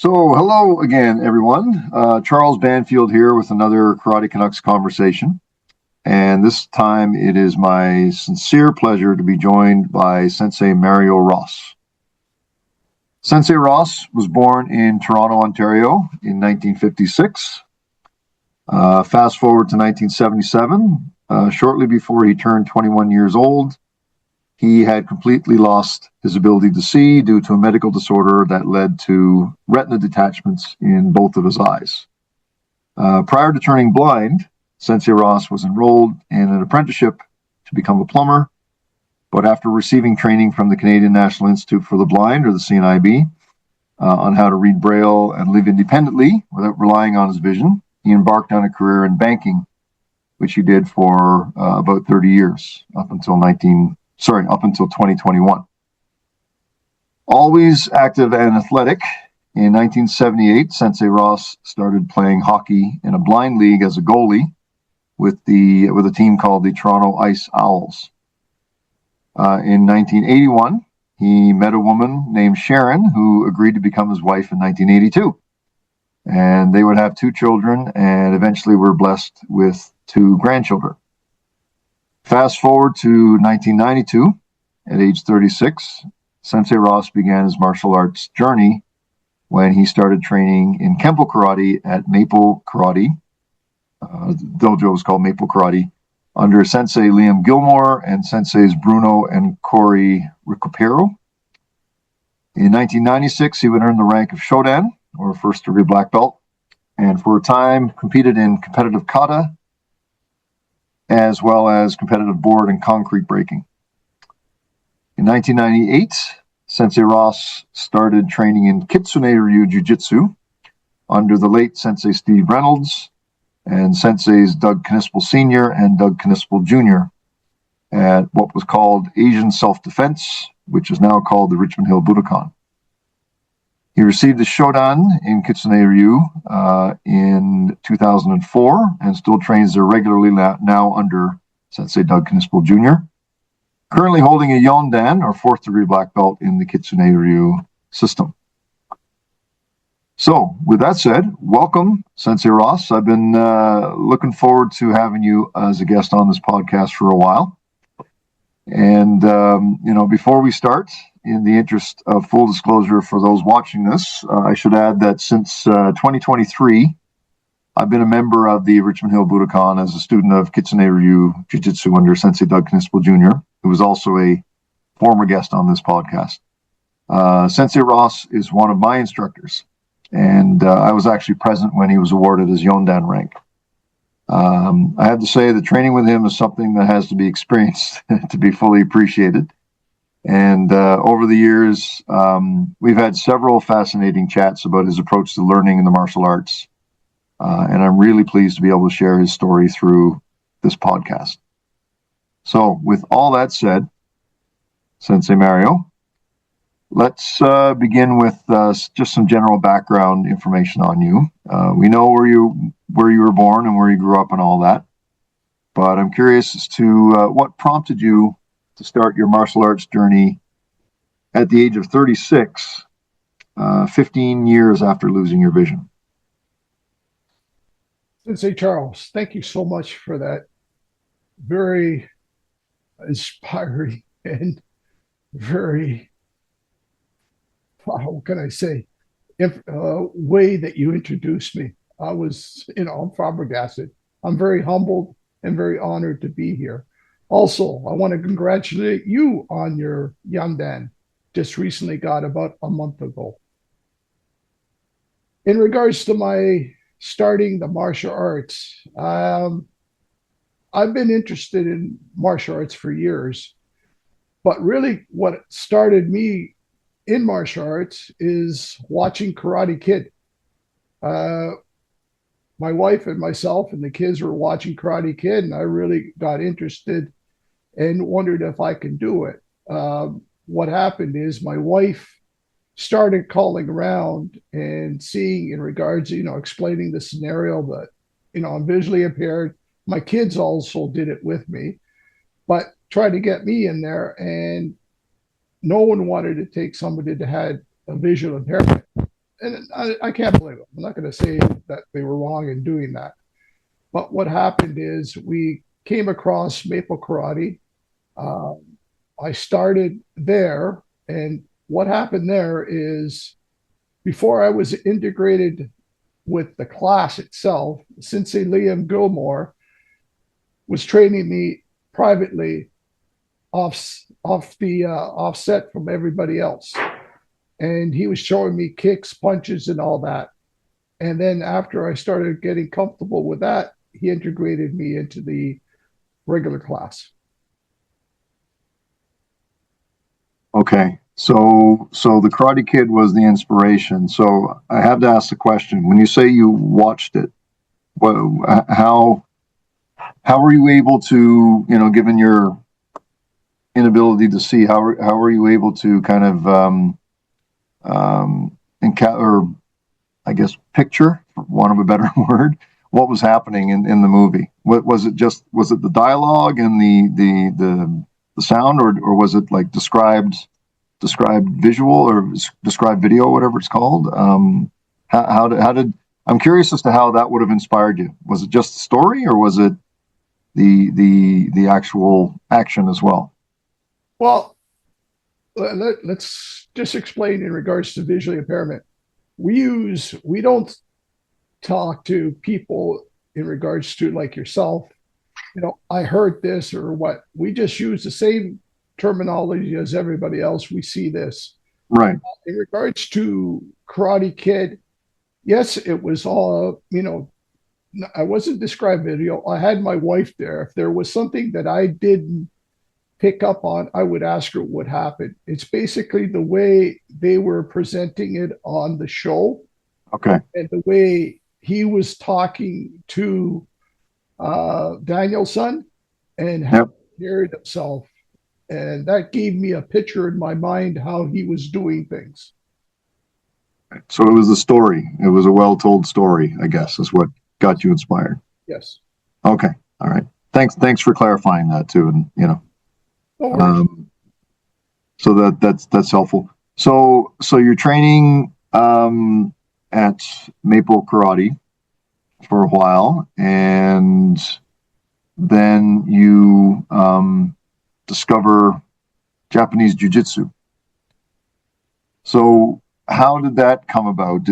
So, hello again, everyone. Charles Banfield here with another Karate Canucks conversation. And this time it is my sincere pleasure to be joined by Sensei Mario Ros. Sensei Ros was born in Toronto, Ontario in 1956. Fast forward to 1977, shortly before he turned 21 years old, he had completely lost his ability to see due to a medical disorder that led to retina detachments in both of his eyes. Prior to turning blind, Sensei Ros was enrolled in an apprenticeship to become a plumber, but after receiving training from the Canadian National Institute for the Blind, or the CNIB, on how to read braille and live independently without relying on his vision, he embarked on a career in banking, which he did for about 30 years, up until 2021. Always active and athletic, in 1978, Sensei Ros started playing hockey in a blind league as a goalie with a team called the Toronto Ice Owls. In 1981, he met a woman named Sharon who agreed to become his wife in 1982. And they would have two children and eventually were blessed with two grandchildren. Fast forward to 1992, at age 36, Sensei Ros began his martial arts journey when he started training in Kempo Karate at Maple Karate. The dojo was called Maple Karate, under Sensei Liam Gilmore and Senseis Bruno and Corey Recupero. In 1996, he would earn the rank of Shodan, or first degree black belt, and for a time competed in competitive kata, as well as competitive board and concrete breaking. In 1998, Sensei Ros started training in Kitsune-ryu Jiu-Jitsu under the late Sensei Steve Reynolds and Senseis Doug Knispel Sr. and Doug Knispel Jr. at what was called Asian Self-Defense, which is now called the Richmond Hill Budokan. He received the Shodan in Kitsune-ryu in 2004 and still trains there regularly now under Sensei Doug Knispel Jr., currently holding a Yondan, or fourth degree black belt, in the Kitsune-ryu system. So, with that said, welcome, Sensei Ros. I've been looking forward to having you as a guest on this podcast for a while. And, before we start, in the interest of full disclosure for those watching this, I should add that since 2023, I've been a member of the Richmond Hill Budokan as a student of Kitsune-ryu Jiu-Jitsu under Sensei Doug Knispel Jr., who was also a former guest on this podcast. Sensei Ros is one of my instructors, and I was actually present when he was awarded his Yondan rank. I have to say that training with him is something that has to be experienced to be fully appreciated. And over the years, we've had several fascinating chats about his approach to learning in the martial arts. And I'm really pleased to be able to share his story through this podcast. So with all that said, Sensei Mario, let's begin with just some general background information on you. We know where you were born and where you grew up and all that. But I'm curious as to what prompted you to start your martial arts journey at the age of 36, 15 years after losing your vision. Sensei Charles, thank you so much for that very inspiring and very, how can I say, way that you introduced me. I'm flabbergasted. I'm very humbled and very honored to be here. Also, I want to congratulate you on your Yondan, just recently got about a month ago. In regards to my starting the martial arts, I've been interested in martial arts for years, but really what started me in martial arts is watching Karate Kid. My wife and myself and the kids were watching Karate Kid, and I really got interested and wondered if I could do it. What happened is my wife started calling around and seeing in regards, explaining the scenario that, I'm visually impaired. My kids also did it with me, but tried to get me in there, and no one wanted to take somebody that had a visual impairment. and I can't blame them. I'm not going to say that they were wrong in doing that. But what happened is we came across Maple Karate. Um, I started there, and what happened there is before I was integrated with the class itself, Sensei Liam Gilmore was training me privately off the offset from everybody else, and he was showing me kicks, punches, and all that. And then after I started getting comfortable with that, he integrated me into the regular class. Okay. So the Karate Kid was the inspiration. So I have to ask the question: when you say you watched it, what, how were you able to, given your inability to see, how were you able to kind of or I guess picture, for want of a better word, what was happening in the movie? What was it? Was it the dialogue and the sound, or was it like described visual or described video, whatever it's called? How did I'm curious as to how that would have inspired you. Was it just the story, or was it the actual action as well? Well, let's just explain in regards to visually impairment. We don't talk to people in regards to like yourself. I heard this or what. We just use the same terminology as everybody else. We see this. Right. In regards to Karate Kid, yes, it was all, I wasn't describing video. I had my wife there. If there was something that I didn't pick up on, I would ask her what happened. It's basically the way they were presenting it on the show. Okay. And the way he was talking to Daniel's son and how Yep. he carried himself. And that gave me a picture in my mind how he was doing things. So it was the story. It was a well-told story, I guess, is what got you inspired. Yes. Okay. All right. Thanks for clarifying that too. And No worries. so that's helpful. So you're training at Maple Karate for a while, and then you discover Japanese Jiu-Jitsu. So how did that come about?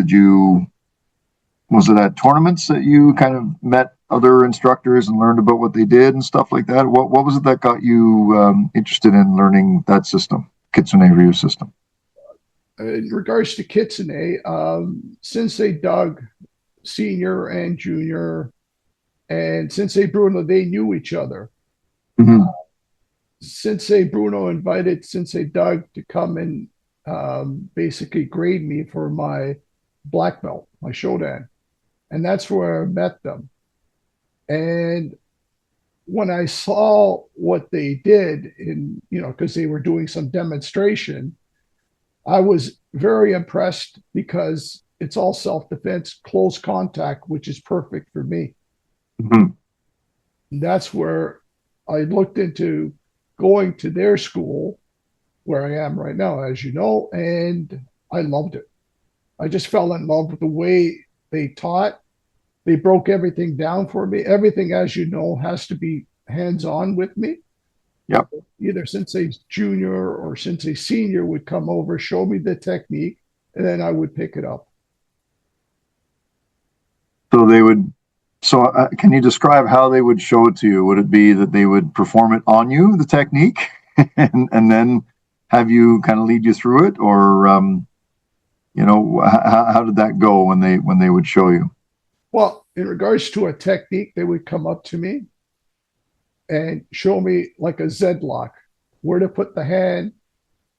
Was it at tournaments that you kind of met other instructors and learned about what they did and stuff like that? What was it that got you interested in learning that system, Kitsune Ryu system? In regards to Kitsune, Sensei Doug, senior and junior, and Sensei Bruno, they knew each other. Mm-hmm. Sensei Bruno invited Sensei Doug to come and basically grade me for my black belt, my Shodan. And that's where I met them. And when I saw what they did because they were doing some demonstration, I was very impressed because it's all self-defense, close contact, which is perfect for me. Mm-hmm. And that's where I looked into going to their school where I am right now, as you know, and I loved it. I just fell in love with the way they taught. They broke everything down for me. Everything, as you know, has to be hands-on with me. Yep. Either Sensei Junior or Sensei Senior would come over, show me the technique, and then I would pick it up. So they would. So can you describe how they would show it to you? Would it be that they would perform it on you, the technique, and then have you kind of lead you through it, or how did that go when they would show you? Well, in regards to a technique, they would come up to me and show me like a Z lock, where to put the hand,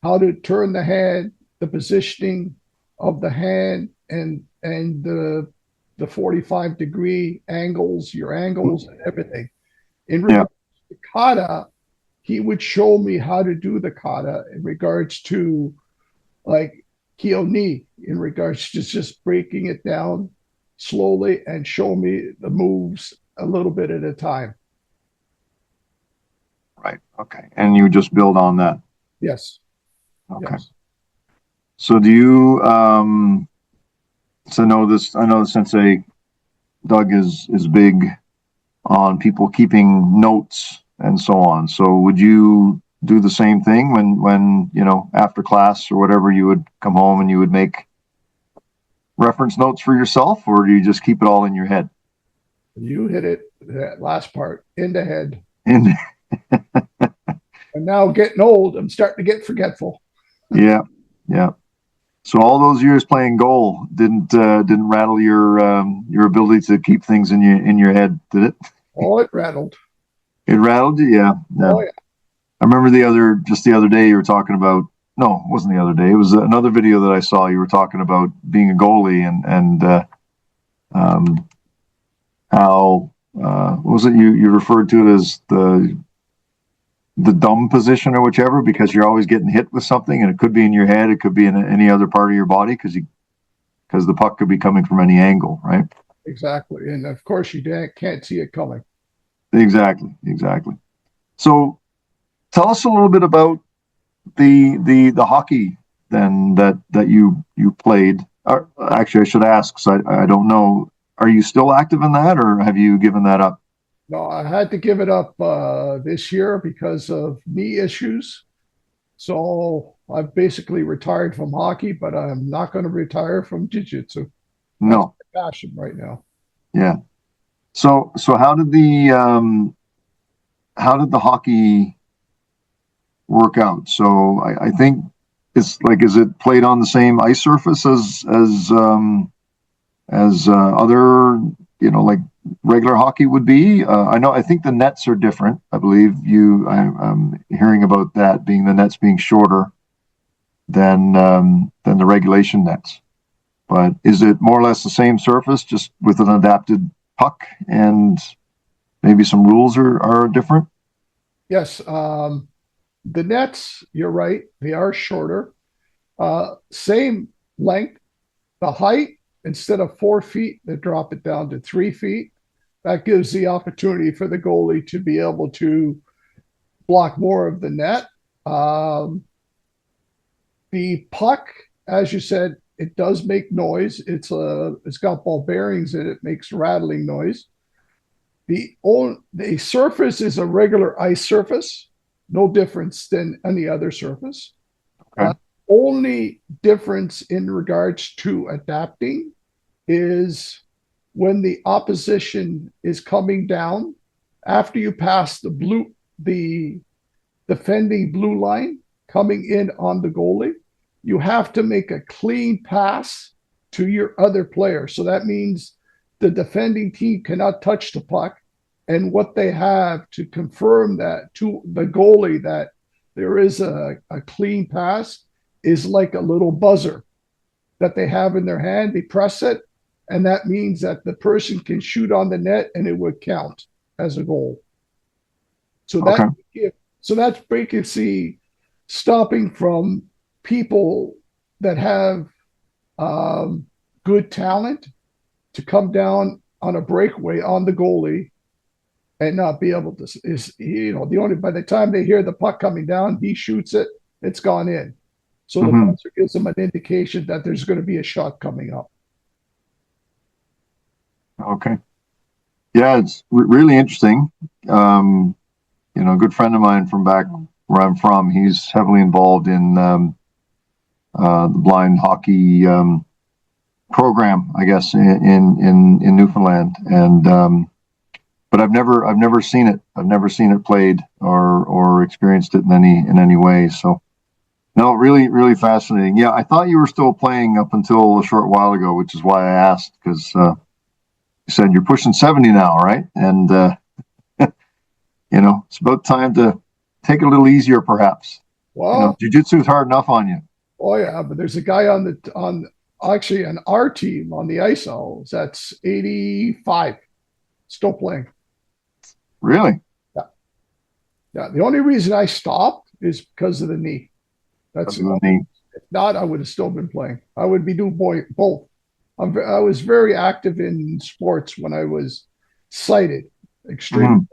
how to turn the hand, the positioning of the hand, and the 45-degree angles, your angles, and everything. In regards to kata, he would show me how to do the kata in regards to like kyo ni, in regards to just breaking it down slowly and show me the moves a little bit at a time. Right. Okay. And you just build on that. Yes. Okay. Yes. So do you So I know Sensei Doug is big on people keeping notes and so on. So would you do the same thing when after class or whatever, you would come home and you would make reference notes for yourself, or do you just keep it all in your head? You hit it, that last part, in the head. And And now getting old, I'm starting to get forgetful. yeah, yeah. So all those years playing goal didn't rattle your ability to keep things in your head, did it? Oh, it rattled. It rattled you, yeah, yeah. Oh, yeah. I remember the other day you were talking about. No, it wasn't the other day. It was another video that I saw. You were talking about being a goalie and um, how what was it you referred to it as the dumb position or whichever, because you're always getting hit with something, and it could be in your head, it could be in any other part of your body, because the puck could be coming from any angle, right? Exactly. And of course, you can't see it coming. Exactly, exactly. So tell us a little bit about the hockey then that you played. Actually, I should ask because I don't know. Are you still active in that, or have you given that up? No, I had to give it up this year because of knee issues. So I've basically retired from hockey, but I'm not going to retire from jiu-jitsu. That's No. my passion right now. Yeah. So how did the hockey work out? So I think it's like, is it played on the same ice surface as other, like regular hockey would be? I think the nets are different. I believe I'm hearing about that, being the nets being shorter than the regulation nets. But is it more or less the same surface, just with an adapted puck, and maybe some rules are different? Yes, the nets, you're right, they are shorter. Same length. The height, instead of 4 feet, they drop it down to 3 feet. That gives the opportunity for the goalie to be able to block more of the net. Um, the puck, as you said, it does make noise. It's got ball bearings and it makes rattling noise. The surface is a regular ice surface, no difference than any other surface. Okay. Only difference in regards to adapting is when the opposition is coming down after you pass the defending blue line coming in on the goalie, you have to make a clean pass to your other player. So that means the defending team cannot touch the puck. And what they have to confirm that to the goalie that there is a clean pass is like a little buzzer that they have in their hand. They press it, and that means that the person can shoot on the net and it would count as a goal. So Okay. that's basically stopping from people that have um, good talent to come down on a breakaway on the goalie and not be able to is the only by the time they hear the puck coming down, he shoots it, it's gone in. So the Mm-hmm. buzzer gives them an indication that there's going to be a shot coming up. Okay. Yeah, it's really interesting. Um, a good friend of mine from back where I'm from, he's heavily involved in the blind hockey program, I guess, in Newfoundland, and but I've never seen it. I've never seen it played or experienced it in any way. So no, really, really fascinating. Yeah, I thought you were still playing up until a short while ago, which is why I asked, because you said you're pushing 70 now, right? And it's about time to take it a little easier, perhaps. Well, Jiu-jitsu is hard enough on you. oh yeah, but there's a guy on actually on our team on the Ice Owls that's 85, still playing. Really? Yeah, yeah. The only reason I stopped is because of the knee. That's Because the of the only. knee. If not, I would have still been playing. I would be doing both. I was very active in sports when I was sighted, extremely. Mhm.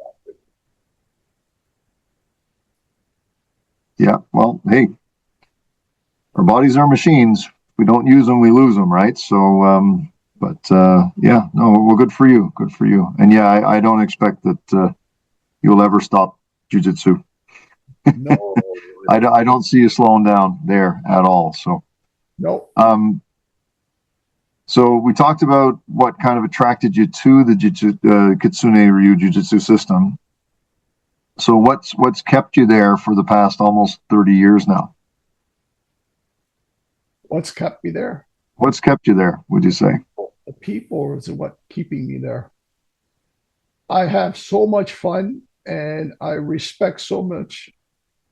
Yeah. Well, hey, our bodies are machines we don't use them, we lose them, right? So, but yeah, no, well, good for you, good for you. And yeah, I don't expect that you'll ever stop jujitsu. No, I don't see you slowing down there at all. So, no. um, so we talked about what kind of attracted you to the Kitsune Ryu Jiu-Jitsu system. So what's kept you there for the past almost 30 years now? What's kept me there? What's kept you there, would you say? The people is what keeping me there. I have so much fun and I respect so much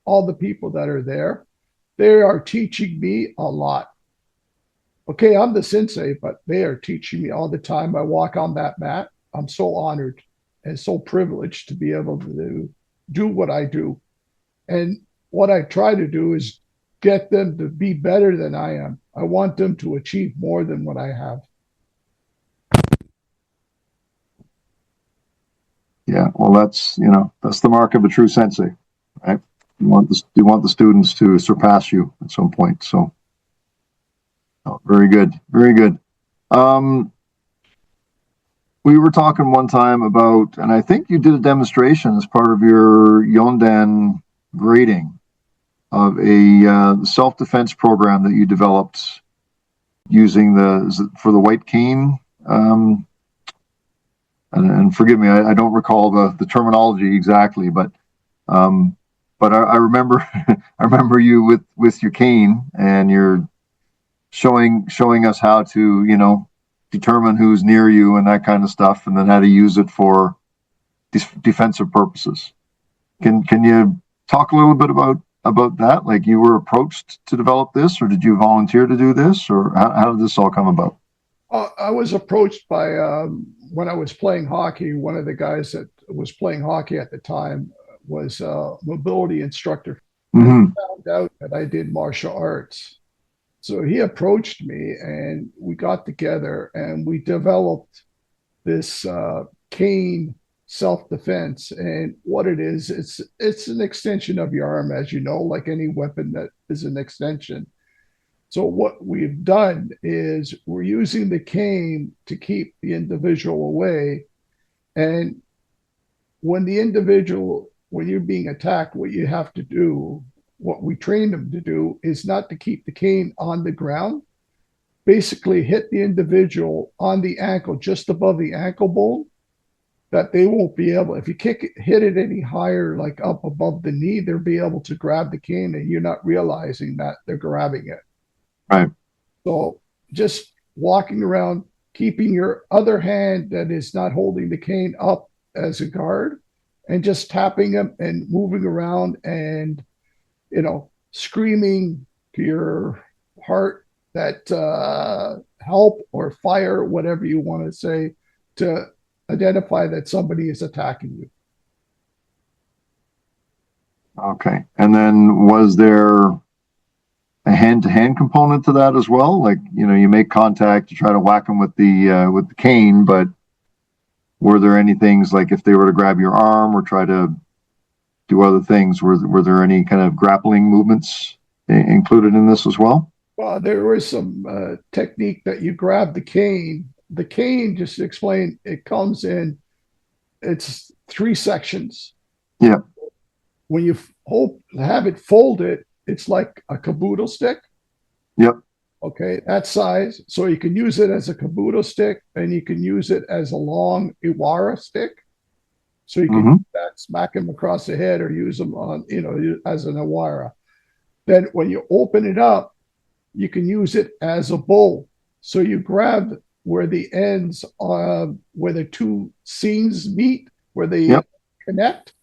all the people that are there. They are teaching me a lot. Okay, I'm the sensei, but they are teaching me all the time. I walk on that mat. I'm so honored and so privileged to be able to do what I do. And what I try to do is get them to be better than I am. I want them to achieve more than what I have. Yeah, well, that's the mark of a true sensei, right? You want the students to surpass you at some point. So, oh, very good, very good. Um, we were talking one time about, and I think you did a demonstration as part of your Yondan grading of a self-defense program that you developed using for the white cane. And forgive me, I don't recall the terminology exactly, um, but I remember I remember you with your cane, and you're showing us how to determine who's near you and that kind of stuff, and then how to use it for defensive purposes. Can you talk a little bit about that? Like, you were approached to develop this, or did you volunteer to do this, or how did this all come about? I was approached by when I was playing hockey. One of the guys that was playing hockey at the time was a mobility instructor, and he Mm-hmm. found out that I did martial arts. So he approached me, and we got together and we developed this cane self defense. And what it is, it's an extension of your arm, as you know, like any weapon that is an extension. So what we've done is we're using the cane to keep the individual away. And when you're being attacked, what you have to do, what we train them to do, is not to keep the cane on the ground. Basically, hit the individual on the ankle, just above the ankle bone, that they won't be able, if you hit it any higher, like up above the knee, they'll be able to grab the cane and you're not realizing that they're grabbing it. Right. So just walking around, keeping your other hand that is not holding the cane up as a guard, and just tapping them and moving around and, screaming to your heart that help or fire, whatever you want to say, to identify that somebody is attacking you. Okay. And then, was there a hand-to-hand component to that as well? Like, you make contact, you try to whack them with the cane, but were there any things, like if they were to grab your arm or try to do other things, were there any kind of grappling movements included in this as well? Well, there was some technique that you grab the cane. The cane, just to explain, it comes in, it's three sections. Yeah. When you have it folded, it's like a caboodle stick. Yep. Okay, that size. So you can use it as a caboodle stick, and you can use it as a long Iwara stick. So you can Mm-hmm. use that, smack them across the head, or use them on, as an Iwara. Then when you open it up, you can use it as a bowl. So you grab where the ends, where the two seams meet, where they Yep. connect.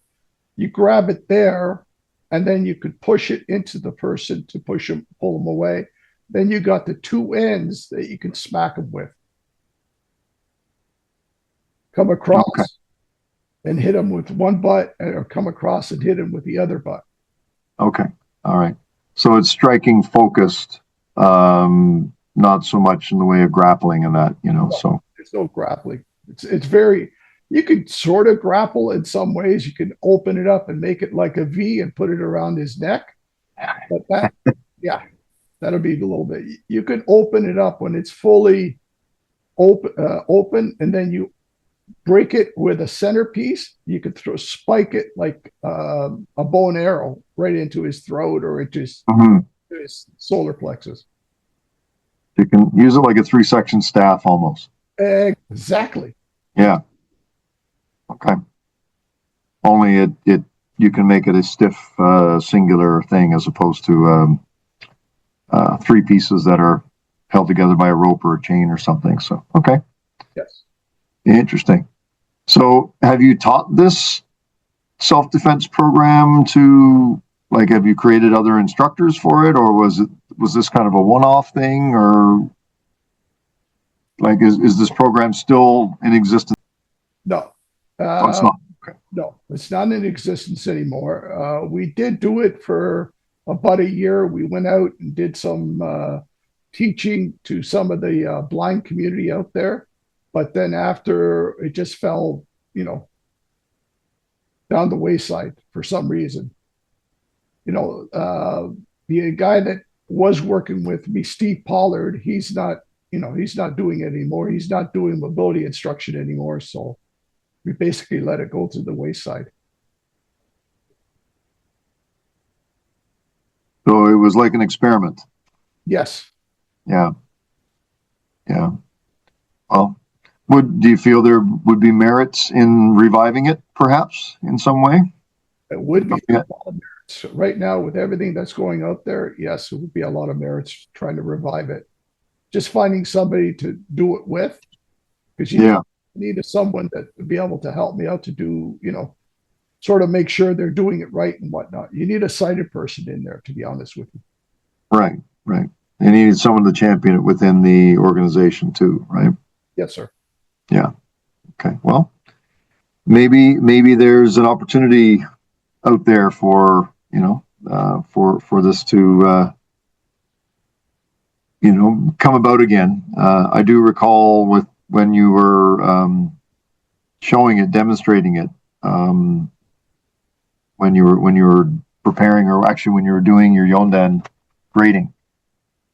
You grab it there, and then you could push it into the person to pull them away. Then you got the two ends that you can smack them with. Come Okay. across and hit them with one butt, or come across and hit them with the other butt. Okay. All right. So it's striking focused, not so much in the way of grappling and that, so. There's no grappling. It's very, you could sort of grapple in some ways. You can open it up and make it like a V and put it around his neck. But yeah. That'll be a little bit. You can open it up when it's fully open, and then you break it with a centerpiece. You could spike it like a bow and arrow right into his throat or into Mhm. his solar plexus. You can use it like a 3-section staff almost. Exactly. Yeah. Okay. Only it you can make it a stiff singular thing as opposed to 3 pieces that are held together by a rope or a chain or something. So okay, Yes. interesting. So have you taught this self-defense program to, like, have you created other instructors for it, or was this kind of a one-off thing, or like is this program still in existence? No. Oh, it's Uh, not. Okay. no, it's not in existence anymore. We did do it for about a year. We went out and did some teaching to some of the blind community out there, but then after it just fell, you know, down the wayside for some reason. You know, the guy that was working with me, Steve Pollard, he's not, he's not doing it anymore. He's not doing mobility instruction anymore. So we basically let it go to the wayside. So it was like an experiment. Yes, Yeah. Yeah. Well, do you feel there would be merits in reviving it, perhaps in some way? it would be Yeah. a lot of merits. Right now, with everything that's going out there, yes, it would be a lot of merits trying to revive it. Just finding somebody to do it with, because you Yeah. need someone that would be able to help me out to do, sort of make sure they're doing it right and whatnot. You need a sighted person in there, to be honest with you. Right. Right. And you need someone to champion it within the organization too, right? Yes, sir. Yeah. Okay. Well, maybe there's an opportunity out there for for this to come about again. I do recall with when you were showing it, demonstrating it, um, when you were preparing, or actually when you were doing your Yondan grading.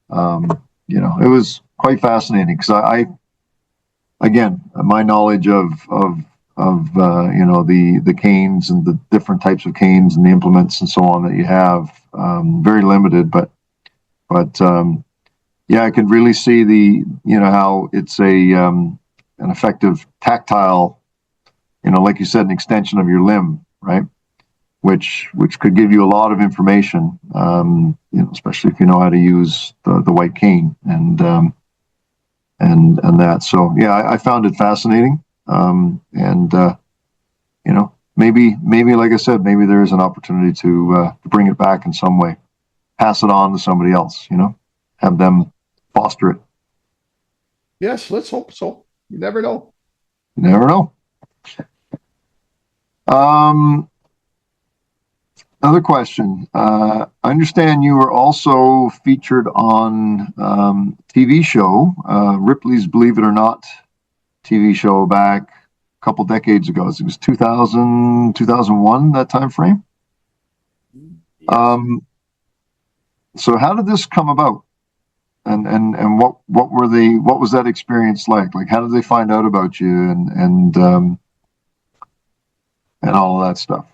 It was quite fascinating because I again, my knowledge of the canes and the different types of canes and the implements and so on that you have, very limited, but yeah, I could really see how it's an effective tactile, like you said, an extension of your limb, right? Which could give you a lot of information, especially if you know how to use the white cane and that. So yeah, I found it fascinating, and maybe like I said, maybe there is an opportunity to bring it back in some way, pass it on to somebody else, have them foster it. Yes, let's hope so. You never know. You never know. Um, Another question. I understand you were also featured on TV show, Ripley's Believe It or Not TV show back a couple decades ago. It was 2000, 2001, that time frame. Yes. So how did this come about? And what was that experience like? Like, how did they find out about you and all of that stuff?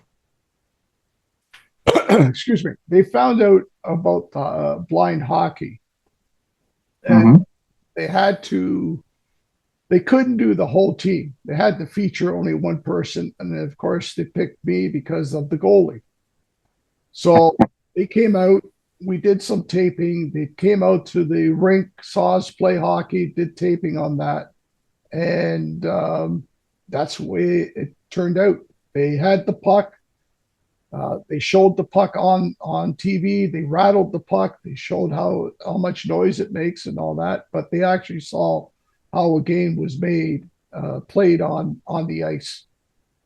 Excuse me. They found out about blind hockey, and Mm-hmm. they had to. They couldn't do the whole team. They had to feature only one person, and then of course they picked me because of the goalie. So they came out. We did some taping. They came out to the rink, saw us play hockey, did taping on that, and that's the way it turned out. They had the puck. They showed the puck on TV. They rattled the puck. They showed how much noise it makes and all that. But they actually saw how a game was made, played on the ice.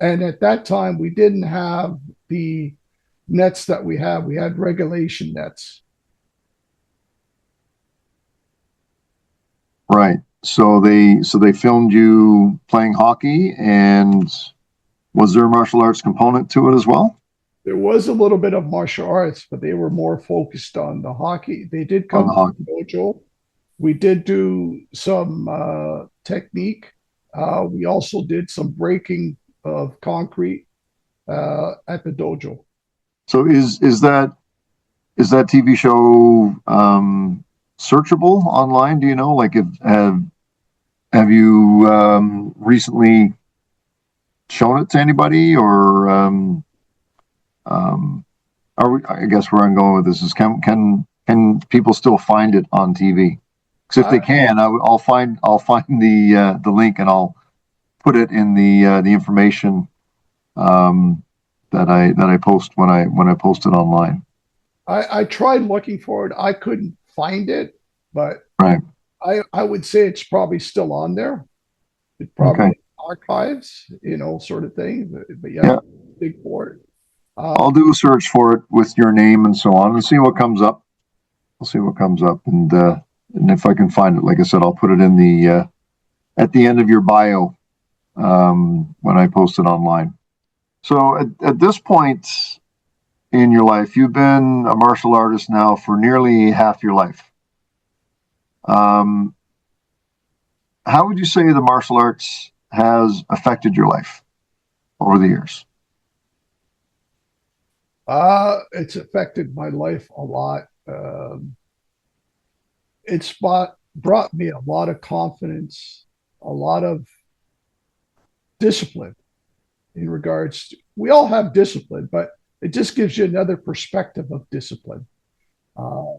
And at that time, we didn't have the nets that we have. We had regulation nets. Right. So they filmed you playing hockey, and was there a martial arts component to it as well? There was a little bit of martial arts, but they were more focused on the hockey. They did on come the to hockey? the dojo. We did do some technique. We also did some breaking of concrete at the dojo. So is that TV show searchable online? Do you know? Like, have you recently shown it to anybody, or um, I guess where I'm going with this is can people still find it on TV? Because if I, they can, I'll find the link and I'll put it in the information um, that I post when I post it online. I tried looking for it. I couldn't find it, but Right. I would say it's probably still on there. It's probably Okay. in archives, sort of thing. But yeah, Yeah. dig for it. I'll do a search for it with your name and so on and see what comes up. I'll see what comes up, and if I can find it, like I said, I'll put it in the at the end of your bio when I post it online. So at this point in your life, you've been a martial artist now for nearly half your life. Um, how would you say the martial arts has affected your life over the years? It's affected my life a lot. Brought me a lot of confidence, a lot of discipline in regards to, we all have discipline, but it just gives you another perspective of discipline. Uh,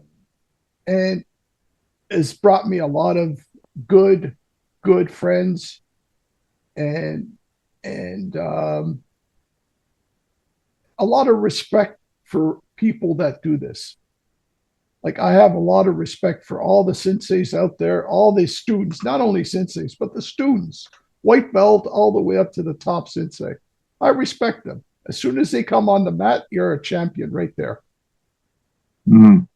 and it's brought me a lot of good, good friends and, and a lot of respect for people that do this. Like I have a lot of respect for all the senseis out there, all the students, not only senseis, but the students, white belt all the way up to the top sensei. I respect them. As soon as they come on the mat, you're a champion right there. Mm.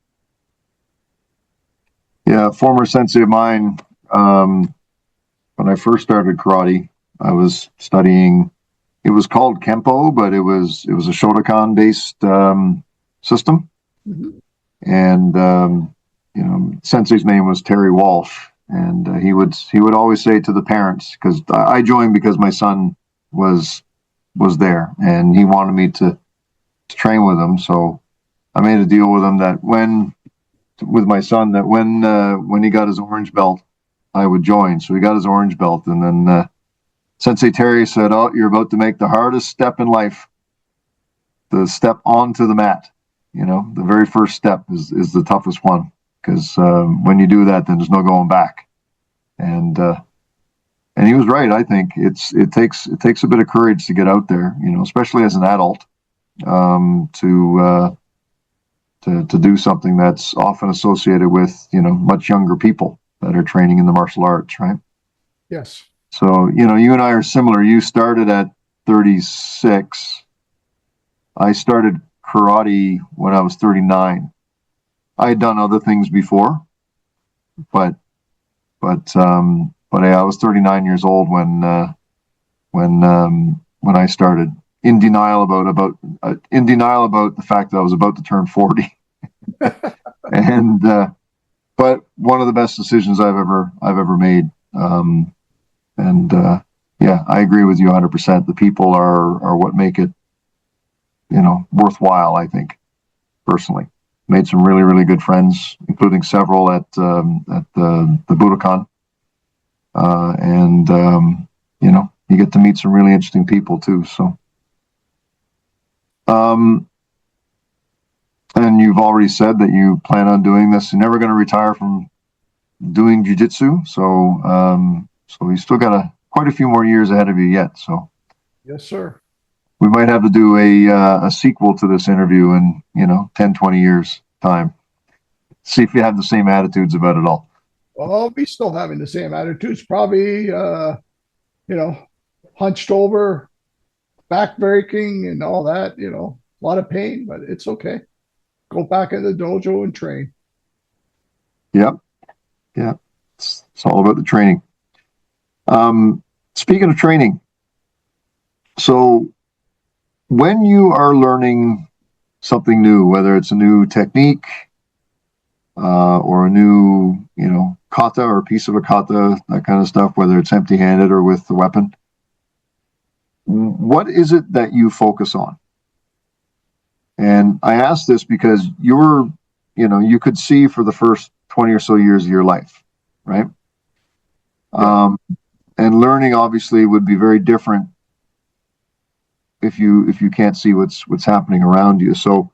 Yeah, former sensei of mine. Um, when I first started karate, I was studying. It was called Kempo, but it was a Shotokan based system, Mhm. and Sensei's name was Terry Walsh, and he would always say to the parents, because I joined because my son was there, and he wanted me to train with him, so I made a deal with him that with my son that when he got his orange belt, I would join. So he got his orange belt, and then Sensei Terry said, "Oh, you're about to make the hardest step in life, the step onto the mat. The very first step is the toughest one, because when you do that, then there's no going back." And he was right. I think it takes a bit of courage to get out there, especially as an adult, to do something that's often associated with much younger people that are training in the martial arts, right? Yes. So you and I are similar. You started at 36. I started karate when I was 39. I had done other things before, but yeah, I was 39 years old when I started, in denial about the fact that I was about to turn 40. And but one of the best decisions I've ever made. And Yeah, I agree with you 100%. The people are what make it worthwhile. I think, personally, made some really really good friends, including several at the Budokan, and you get to meet some really interesting people too. So. Um, and you've already said that you plan on doing this. You're never going to retire from doing jujitsu, so you still got quite a few more years ahead of you yet. So Yes, sir. we might have to do a sequel to this interview in 10, 20 years time. See if you have the same attitudes about it all. Well, I'll be still having the same attitudes, probably, you know, hunched over, back breaking and all that, a lot of pain, but it's okay. Go back in the dojo and train. Yep, yeah, it's all about the training. Speaking of training, so when you are learning something new, whether it's a new technique or a new, kata or piece of a kata, that kind of stuff, whether it's empty-handed or with the weapon, what is it that you focus on? And I ask this because you could see for the first 20 or so years of your life, right? Yeah. And learning obviously would be very different if you can't see what's happening around you. So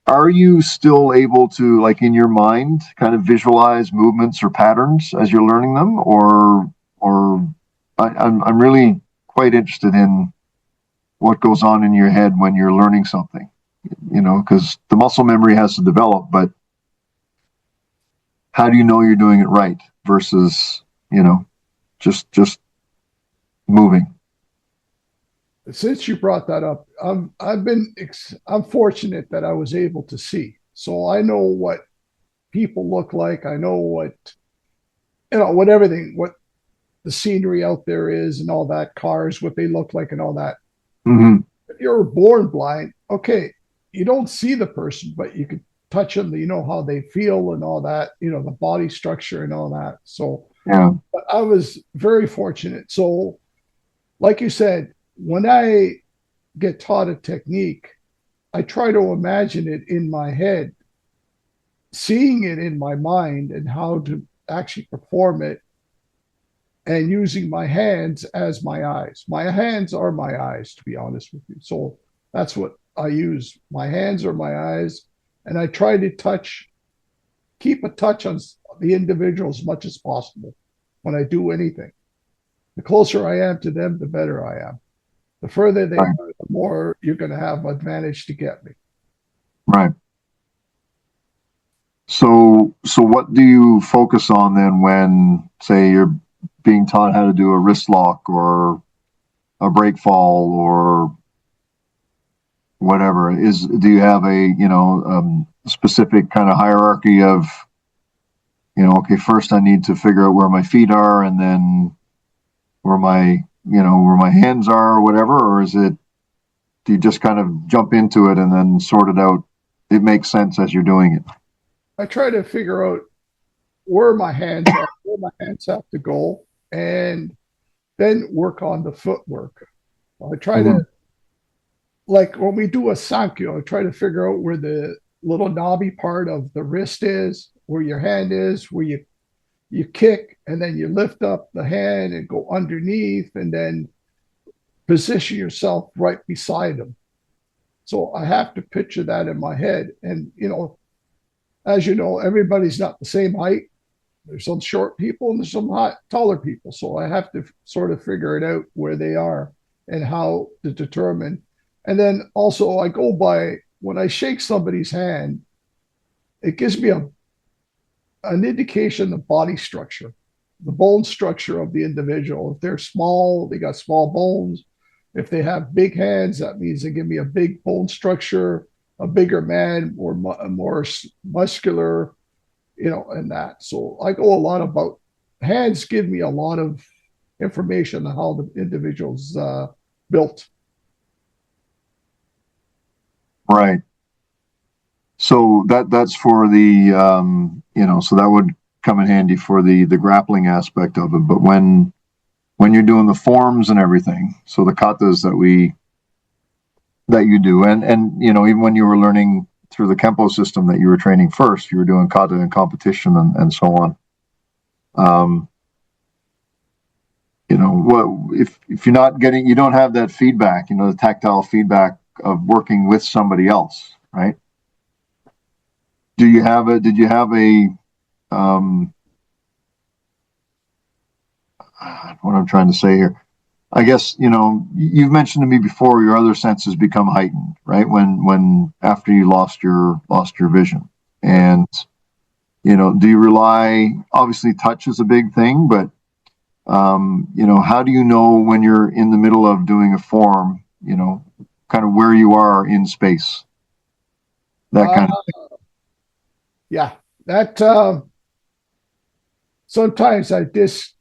are you still able to, like in your mind, kind of visualize movements or patterns as you're learning them, or I'm really quite interested in what goes on in your head when you're learning something, because the muscle memory has to develop, but how do you know you're doing it right versus, just moving? Since you brought that up, I'm fortunate that I was able to see, so I know what people look like. I know what everything, what the scenery out there is, and all that, cars, what they look like, and all that. Mm-hmm. If you're born blind, okay, you don't see the person, but you can touch them. You know how they feel and all that. The body structure and all that. So Yeah. I was very fortunate. So, like you said, when I get taught a technique, I try to imagine it in my head, seeing it in my mind, and how to actually perform it, and using my hands as my eyes. My hands are my eyes, to be honest with you. So that's what I use. My hands are my eyes, and I try to keep a touch on the individual as much as possible when I do anything. The closer I am to them, the better I am. The further they Right. are, the more you're going to have advantage to get me. Right. So what do you focus on then when, say, you're being taught how to do a wrist lock or a break fall or whatever? Do you have a specific kind of hierarchy of, okay, first I need to figure out where my feet are and then where my hands are or whatever, or do you just kind of jump into it and then sort it out? It makes sense as you're doing it. I try to figure out where my hands are, where my hands have to go, and then work on the footwork. I try to, Mm-hmm. like when we do a sankyo, I try to figure out where the little knobby part of the wrist is, where your hand is, where you kick, and then you lift up the hand and go underneath, and then position yourself right beside them. So I have to picture that in my head. And as you know, everybody's not the same height. There's some short people and there's some taller people. So I have to sort of figure it out where they are and how to determine. And then also, I go by when I shake somebody's hand, it gives me an indication of body structure, the bone structure of the individual. If they're small, they got small bones. If they have big hands, that means they give me a big bone structure. A bigger man, or more muscular, and that. So I go a lot about hands. Give me a lot of information on how the individual's built. Right. So that's for the so that would come in handy for the grappling aspect of it. But when you're doing the forms and everything, so the katas that you do, and even when you were learning through the Kempo system that you were training first, you were doing kata in competition and so on. Um, what if you're not getting, you don't have that feedback, the tactile feedback of working with somebody else, right? Did you have a um, what I'm trying to say here? I guess you've mentioned to me before your other senses become heightened, right? When after you lost your vision, Right. and do you rely? Obviously, touch is a big thing, but how do you know when you're in the middle of doing a form? Kind of where you are in space, that Uh, kind of yeah, that sometimes I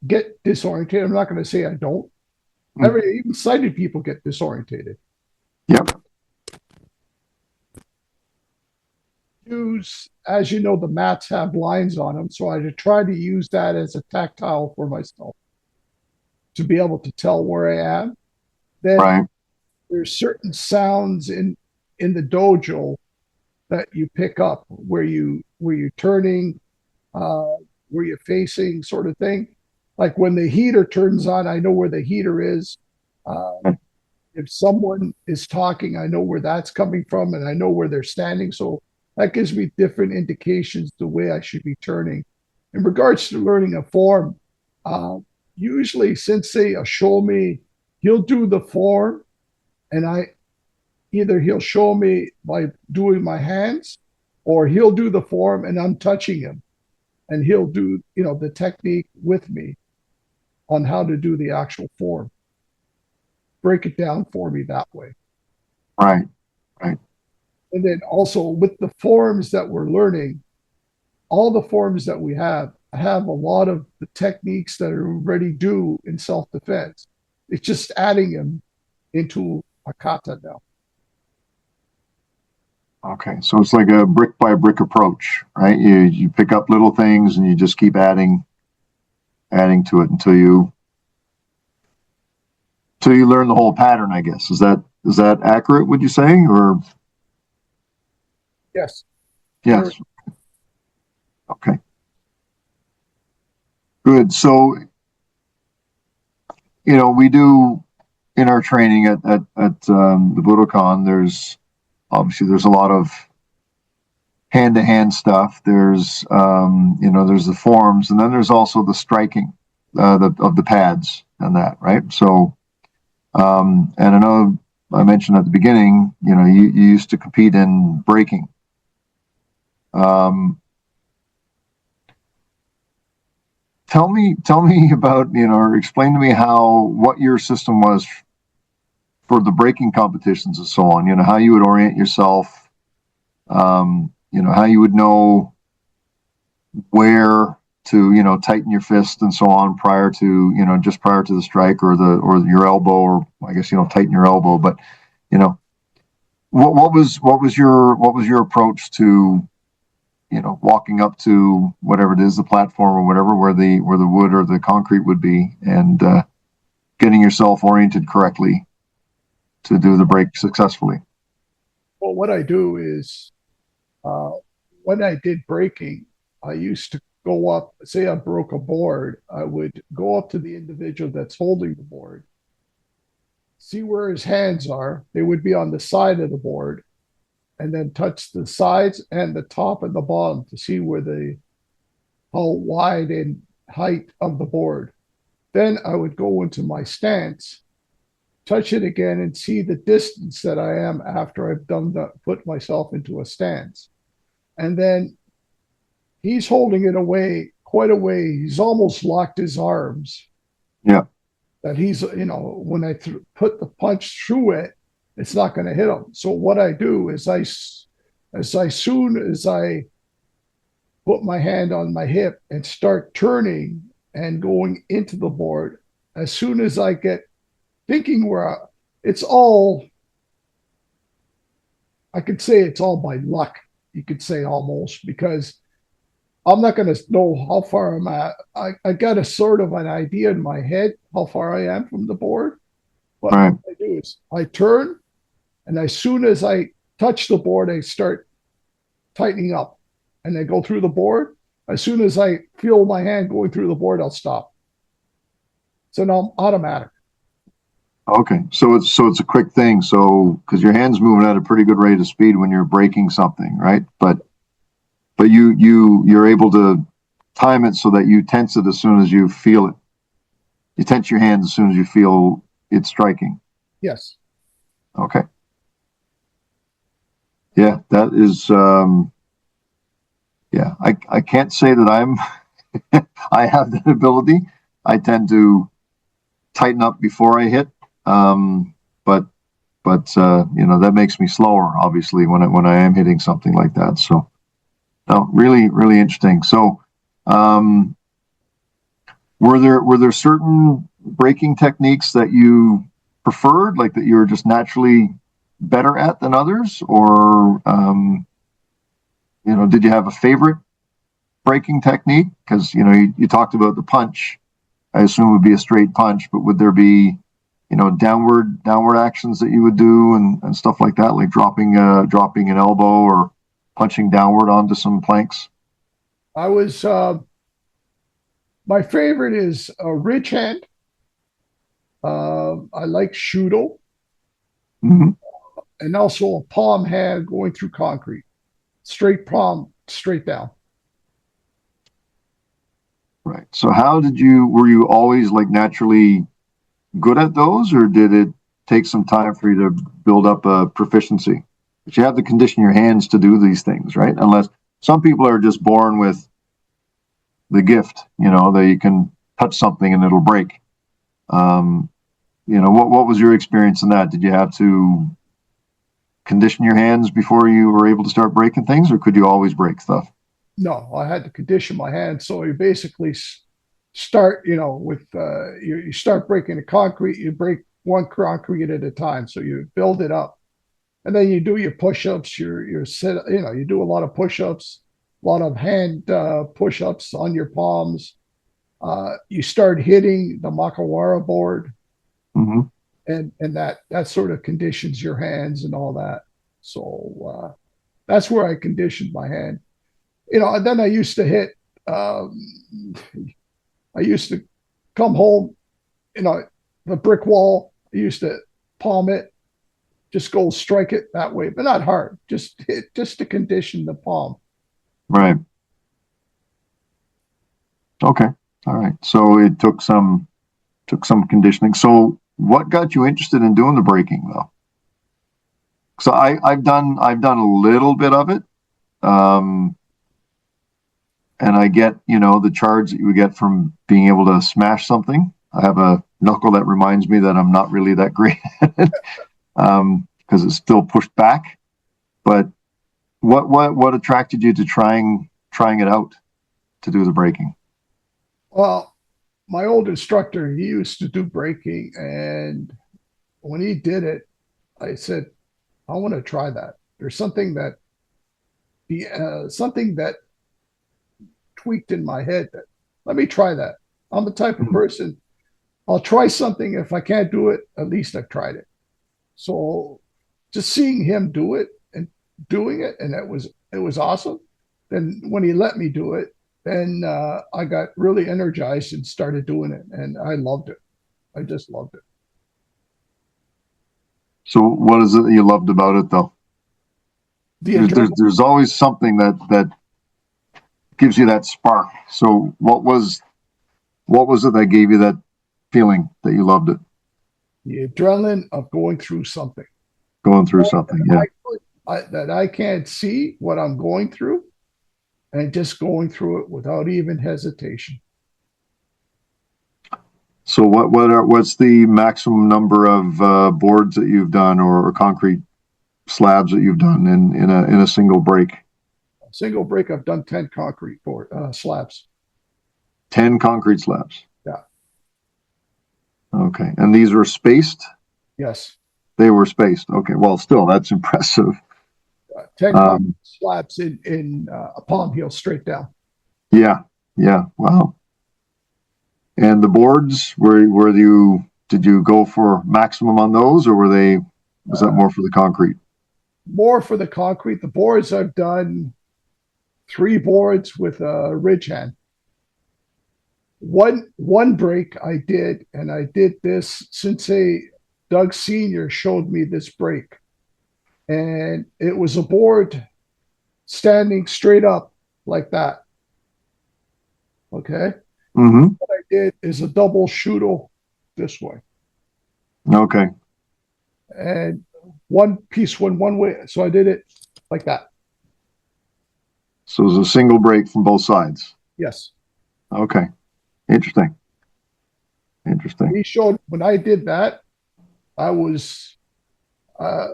get disoriented. I'm not going to say I don't. thing. Even sighted people get disorientated. Yep. Use, as you know, the mats have lines on them, so I try to use that as a tactile for myself to be able to tell where I am. Then Right. there's certain sounds in the dojo that you pick up where you're turning, uh, where you're facing, sort of thing. Like when the heater turns on, I know where the heater is. Uh, if someone is talking, I know where that's coming from, and I know where they're standing. So that gives me different indications the way I should be turning. In regards to learning a form, uh, usually Sensei will show me, he'll do the form, and he'll show me by doing my hands, or he'll do the form and I'm touching him, and he'll do the technique with me on how to do the actual form. Break it down for me that way. Right. Right. And then also with the forms that we're learning, all the forms that we have a lot of the techniques that are already due in self-defense. It's just adding them into a kata now. Okay. So it's like a brick by brick approach, right? You pick up little things and you just keep adding to it until you learn the whole pattern, I guess. Is that accurate, would you say? Or Yes. yes. Okay. Good. So, we do in our training at the Budokan, there's a lot of hand to hand stuff. There's the forms, and then there's also the striking of the pads and that, right? So, and I know I mentioned at the beginning, you used to compete in breaking. Um, tell me about, or explain to me what your system was for the breaking competitions and so on. How you would orient yourself. How you would know where to, tighten your fist and so on just prior to the strike or your elbow, or I guess, tighten your elbow. But, you know, what was your approach to, walking up to whatever it is, the platform or whatever, where the wood or the concrete would be, and getting yourself oriented correctly to do the break successfully. Well, what I do is uh, when I did breaking, I used to go up, say I broke a board, I would go up to the individual that's holding the board, see where his hands are. They would be on the side of the board, and then touch the sides and the top and the bottom to see how wide and height of the board. Then I would go into my stance, touch it again, and see the distance that I am after I've put myself into a stance. And then he's holding it away quite a way. He's almost locked his arms. Yeah. That he's, when I put the punch through it, it's not going to hit him. So what I do is as soon as I put my hand on my hip and start turning and going into the board, as soon as I get thinking it's all, I could say it's all by luck. You could say almost, because I'm not going to know how far I'm at. I got a sort of an idea in my head how far I am from the board. But Right. what I do is I turn, and as soon as I touch the board, I start tightening up, and I go through the board. As soon as I feel my hand going through the board, I'll stop. So now I'm automatic. Okay. So it's a quick thing. So, because your hand's moving at a pretty good rate of speed when you're breaking something, right? But you're able to time it so that you tense it as soon as you feel it. You tense your hand as soon as you feel it striking. Yes. Okay. Yeah, that is. Yeah, I can't say that I have that ability. I tend to tighten up before I hit, but that makes me slower, obviously, when I am hitting something like that. So, no, really, really interesting. So, um, were there certain breaking techniques that you preferred, like that you were just naturally better at than others, or did you have a favorite braking technique? Because you talked about the punch. I assume would be a straight punch, but would there be downward actions that you would do and stuff like that, like dropping an elbow or punching downward onto some planks? I was my favorite is a ridge hand. I like shudo, Mm-hmm. and also a palm hand going through concrete, straight palm, straight down. Right. So were you always like naturally good at those, or did it take some time for you to build up a proficiency? But you have to condition your hands to do these things, right? Unless some people are just born with the gift, that you can touch something and it'll break. What was your experience in that? Did you have to condition your hands before you were able to start breaking things, or could you always break stuff? No, I had to condition my hand. So you basically start, with you start breaking the concrete. You break one concrete at a time. So you build it up, and then you do your push-ups. Your sit. You do a lot of push-ups, a lot of hand push-ups on your palms. You start hitting the Makawara board, Mm-hmm. and that sort of conditions your hands and all that. So that's where I conditioned my hand. And then I used to hit. I used to come home, the brick wall. I used to palm it, just go strike it that way, but not hard. Just hit, just to condition the palm. Right. Okay. All right. So it took some conditioning. So what got you interested in doing the braking though? So I've done a little bit of it. And I get, the charge that you would get from being able to smash something. I have a knuckle that reminds me that I'm not really that great at it, because it's still pushed back. But what attracted you to trying it out to do the braking? Well, my old instructor, he used to do braking, and when he did it, I said, I want to try that. There's something that tweaked in my head that let me try that. I'm the type of Mhm. person, I'll try something. If I can't do it, at least I've tried it. So just seeing him do it and doing it, and it was awesome. Then when he let me do it, then I got really energized and started doing it, and I loved it. I just loved it. So what is it that you loved about it though? The There's always something that gives you that spark. So what was it that gave you that feeling that you loved it? adrenaline of going through something. Going through something, yeah. That I can't see what I'm going through, and just going through it without even hesitation. So what's the maximum number of boards that you've done, or concrete slabs that you've done in a single break? Single break, I've done 10 concrete board slabs. 10 concrete slabs. Yeah. Okay, and these were spaced. Yes. They were spaced. Okay, well, still that's impressive. 10 concrete slabs in a palm heel straight down. Yeah, yeah. Wow. And the boards, did you go for maximum on those, or was that more for the concrete? More for the concrete. The boards, I've done 3 boards with a ridge hand. One break I did, and I did this. Sensei Doug Senior showed me this break, and it was a board standing straight up like that. Okay. Mm-hmm. What I did is a double shudo this way, Okay. and one piece went one way. So I did it like that. So it was a single break from both sides. Yes. Okay. Interesting. Interesting. He showed when I did that, I was, I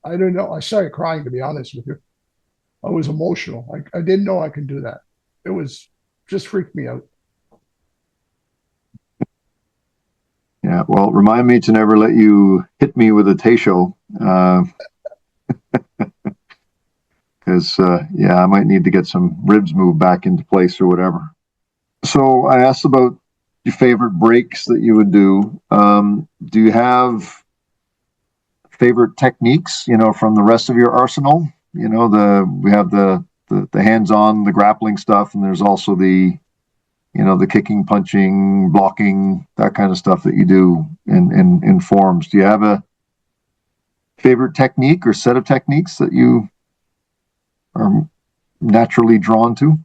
don't know. I started crying, to be honest with you. I was emotional. I didn't know I could do that. It was just freaked me out. Yeah. Well, remind me to never let you hit me with a Teisho Because yeah, I might need to get some ribs moved back into place or whatever. So I asked about your favorite breaks that you would do. Do you have favorite techniques, from the rest of your arsenal? We have the hands-on, the grappling stuff, and there's also the kicking, punching, blocking, that kind of stuff that you do in forms. Do you have a favorite technique or set of techniques that you are naturally drawn to?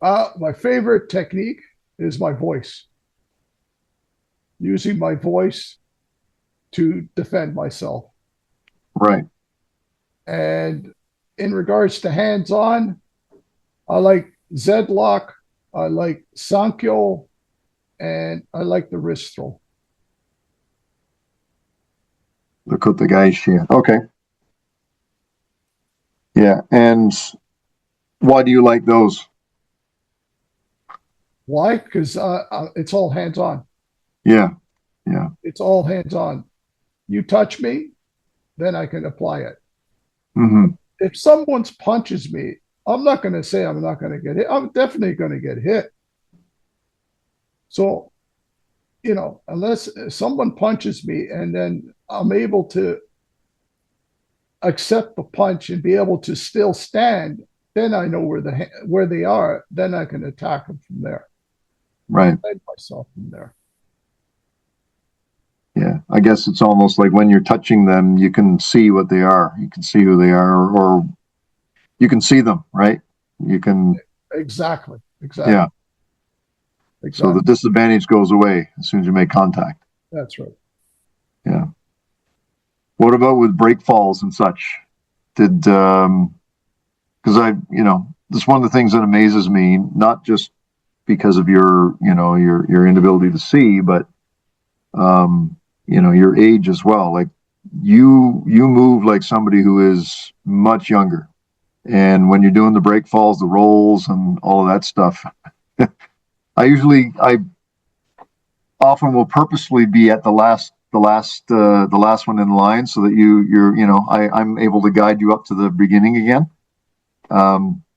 My favorite technique is my voice. Using my voice to defend myself. Right. And in regards to hands-on, I like Z-lock, I like Sankyo, and I like the wrist throw. Look at the guys here. Okay. Yeah. And why do you like those? Why? Because it's all hands-on. Yeah. Yeah. It's all hands-on. You touch me, then I can apply it. Mm-hmm. If someone punches me, I'm not going to say I'm not going to get hit. I'm definitely going to get hit. So, unless someone punches me and then I'm able to accept the punch and be able to still stand, then I know where they are. Then I can attack them from there. Right. Defend myself from there. Yeah, I guess it's almost like when you're touching them, you can see what they are. You can see who they are, or you can see them, right? You can. Exactly. Yeah. So the disadvantage goes away as soon as you make contact. That's right. Yeah. What about with break falls and such? Because that's one of the things that amazes me, not just because of your inability to see, but your age as well. Like you move like somebody who is much younger. And when you're doing the break falls, the rolls and all of that stuff, I often will purposely be at the last one in line so that I'm able to guide you up to the beginning again.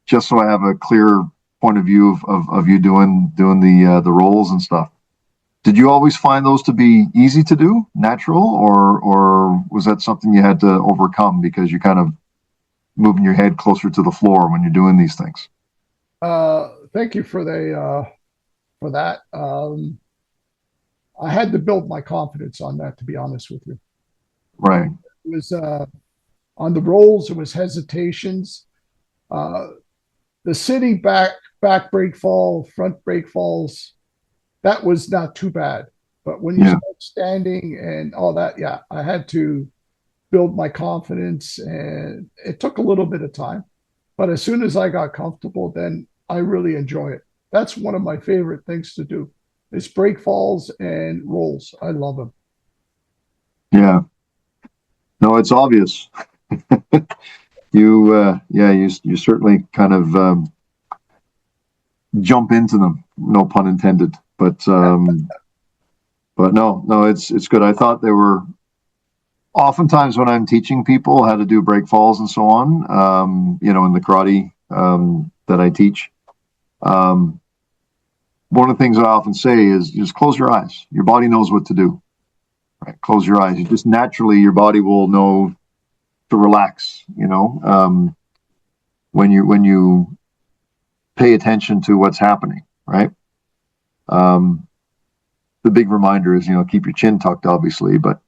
Just so I have a clear point of view of you doing the rolls and stuff. Did you always find those to be easy to do, natural, or was that something you had to overcome because you're kind of moving your head closer to the floor when you're doing these things? Thank you for that. I had to build my confidence on that, to be honest with you. Right. It was on the rolls, it was hesitations. The sitting back break fall, front break falls, that was not too bad. But when you start standing and all that, yeah, I had to build my confidence, and it took a little bit of time. But as soon as I got comfortable, then I really enjoy it. That's one of my favorite things to do. It's break falls and rolls. I love them. Yeah. No, it's obvious. You certainly kind of jump into them. No pun intended. But no, it's good. I thought they were oftentimes when I'm teaching people how to do break falls and so on. In the karate that I teach. One of the things I often say is just close your eyes. Your body knows what to do. Right? Close your eyes. You just naturally, your body will know to relax. When you pay attention to what's happening, right? The big reminder is, keep your chin tucked, obviously, but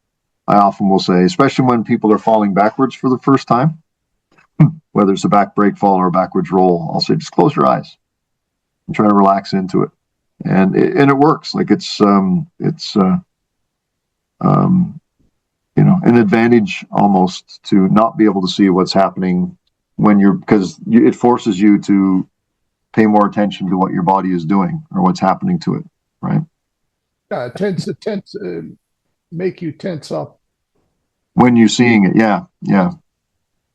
I often will say, especially when people are falling backwards for the first time, whether it's a back break fall or a backwards roll, I'll say, just close your eyes and try to relax into it. And it works. Like it's an advantage almost to not be able to see what's happening because it forces you to pay more attention to what your body is doing or what's happening to it, right? Yeah, it tends to make you tense up when you're seeing it. Yeah.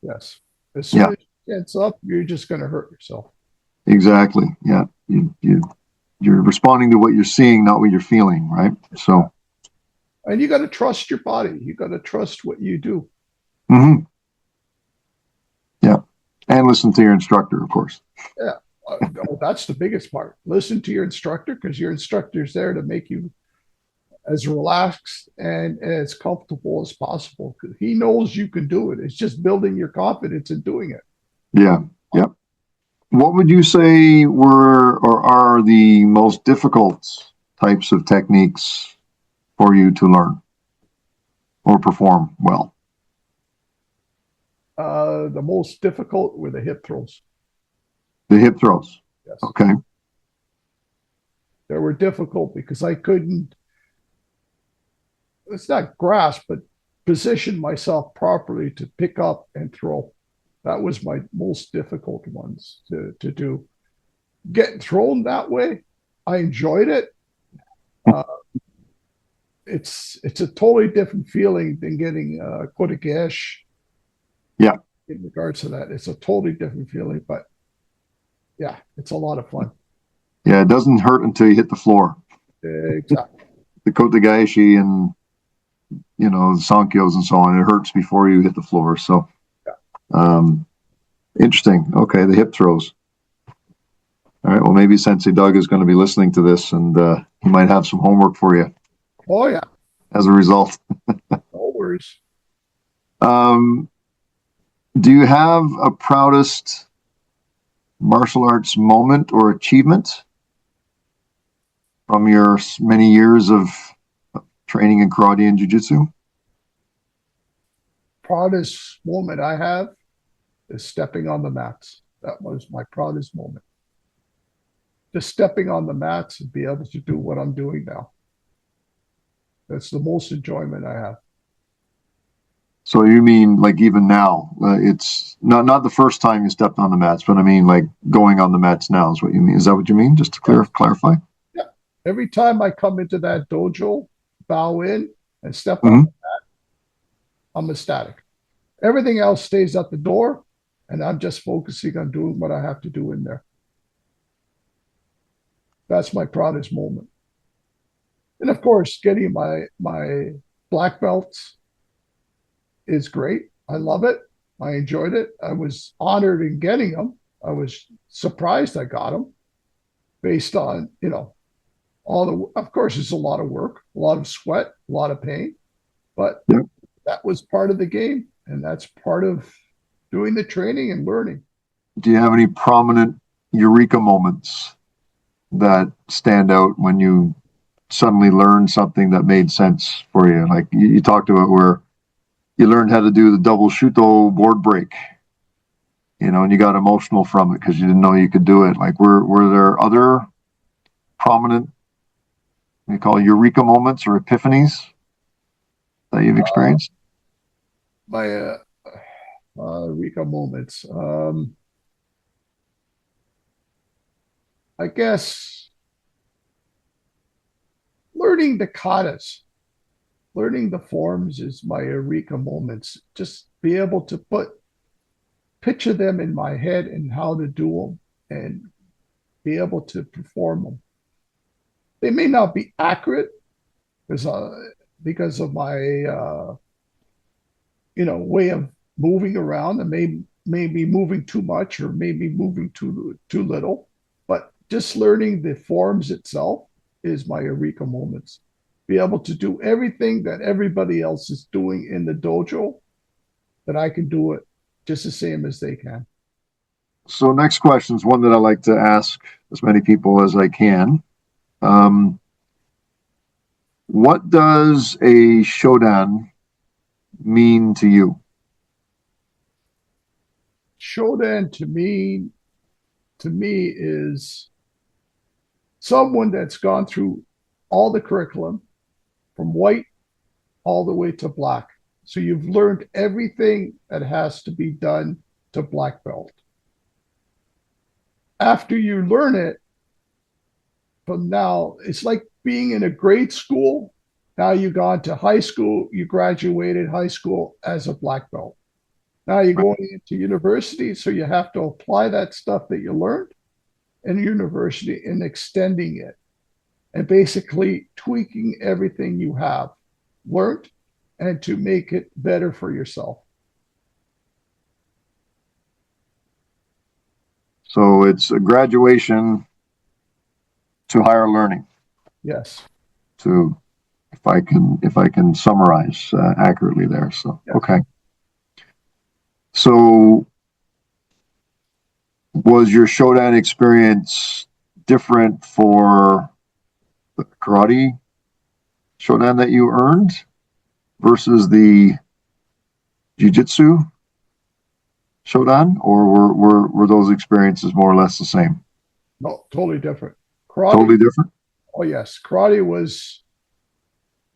Yes. As soon as you tense up, you're just going to hurt yourself. Exactly. Yeah. You're responding to what you're seeing, not what you're feeling, right? So And you got to trust your body. You got to trust what you do. Hmm. Yeah. And listen to your instructor, of course. Yeah. That's the biggest part. Listen to your instructor because your instructor's there to make you as relaxed and as comfortable as possible. He knows you can do it. It's just building your confidence in doing it. Yeah. Yep. What would you say were or are the most difficult types of techniques for you to learn or perform well? The most difficult were the hip throws. The hip throws. Yes. Okay. They were difficult because I couldn't, it's not grasp, but position myself properly to pick up and throw. That was my most difficult ones to do. Getting thrown that way, I enjoyed it. Uh, it's a totally different feeling than getting put a gash. Yeah. In regards to that, it's a totally different feeling, but yeah, it's a lot of fun. Yeah. It doesn't hurt until you hit the floor. Exactly. The kotegaeshi and the sankyos and so on. It hurts before you hit the floor. So, Yeah. interesting. Okay, the hip throws. All right. Well, maybe Sensei Doug is going to be listening to this, and he might have some homework for you Oh yeah. as a result. No worries. Um, do you have a proudest martial arts moment or achievement from your many years of training in karate and jiu-jitsu? Proudest moment I have is stepping on the mats. That was my proudest moment. Just stepping on the mats and be able to do what I'm doing now. That's the most enjoyment I have. So you mean like even now? It's not the first time you stepped on the mats, but I mean like going on the mats now is what you mean. Is that what you mean? Just to clarify. Yeah. Every time I come into that dojo, bow in and step on, Mm-hmm. I'm ecstatic. Everything else stays at the door, and I'm just focusing on doing what I have to do in there. That's my proudest moment. And of course, getting my black belts is great. I love it. I enjoyed it. I was honored in getting them. I was surprised I got them based on, all the, of course, it's a lot of work, a lot of sweat, a lot of pain, but Yeah. that was part of the game. And that's part of doing the training and learning. Do you have any prominent eureka moments that stand out when you suddenly learned something that made sense for you? Like you talked about where you learned how to do the double shuto board break, and you got emotional from it because you didn't know you could do it. Like, were there other prominent, we call eureka moments or epiphanies that you've experienced? My Eureka moments. I guess learning the katas, learning the forms is my eureka moments. Just be able to picture them in my head and how to do them and be able to perform them. They may not be accurate because of my way of moving around and maybe moving too much or maybe moving too little. But just learning the forms itself is my eureka moments. Be able to do everything that everybody else is doing in the dojo, that I can do it just the same as they can. So, next question is one that I like to ask as many people as I can. What does a shodan mean to you? Shodan to me is someone that's gone through all the curriculum from white all the way to black. So you've learned everything that has to be done to black belt. After you learn it, from now, it's like being in a grade school. Now you gone to high school, you graduated high school as a black belt. Now you're going into university, so you have to apply that stuff that you learned in university and extending it and basically tweaking everything you have. learned and to make it better for yourself. So it's a graduation to higher learning. Yes. To if I can summarize accurately there. So Yeah. okay. So was your Shodan experience different for the karate Shodan that you earned versus the jiu-jitsu Shodan, or were those experiences more or less the same? No, totally different. Karate. Totally different. Oh yes, karate was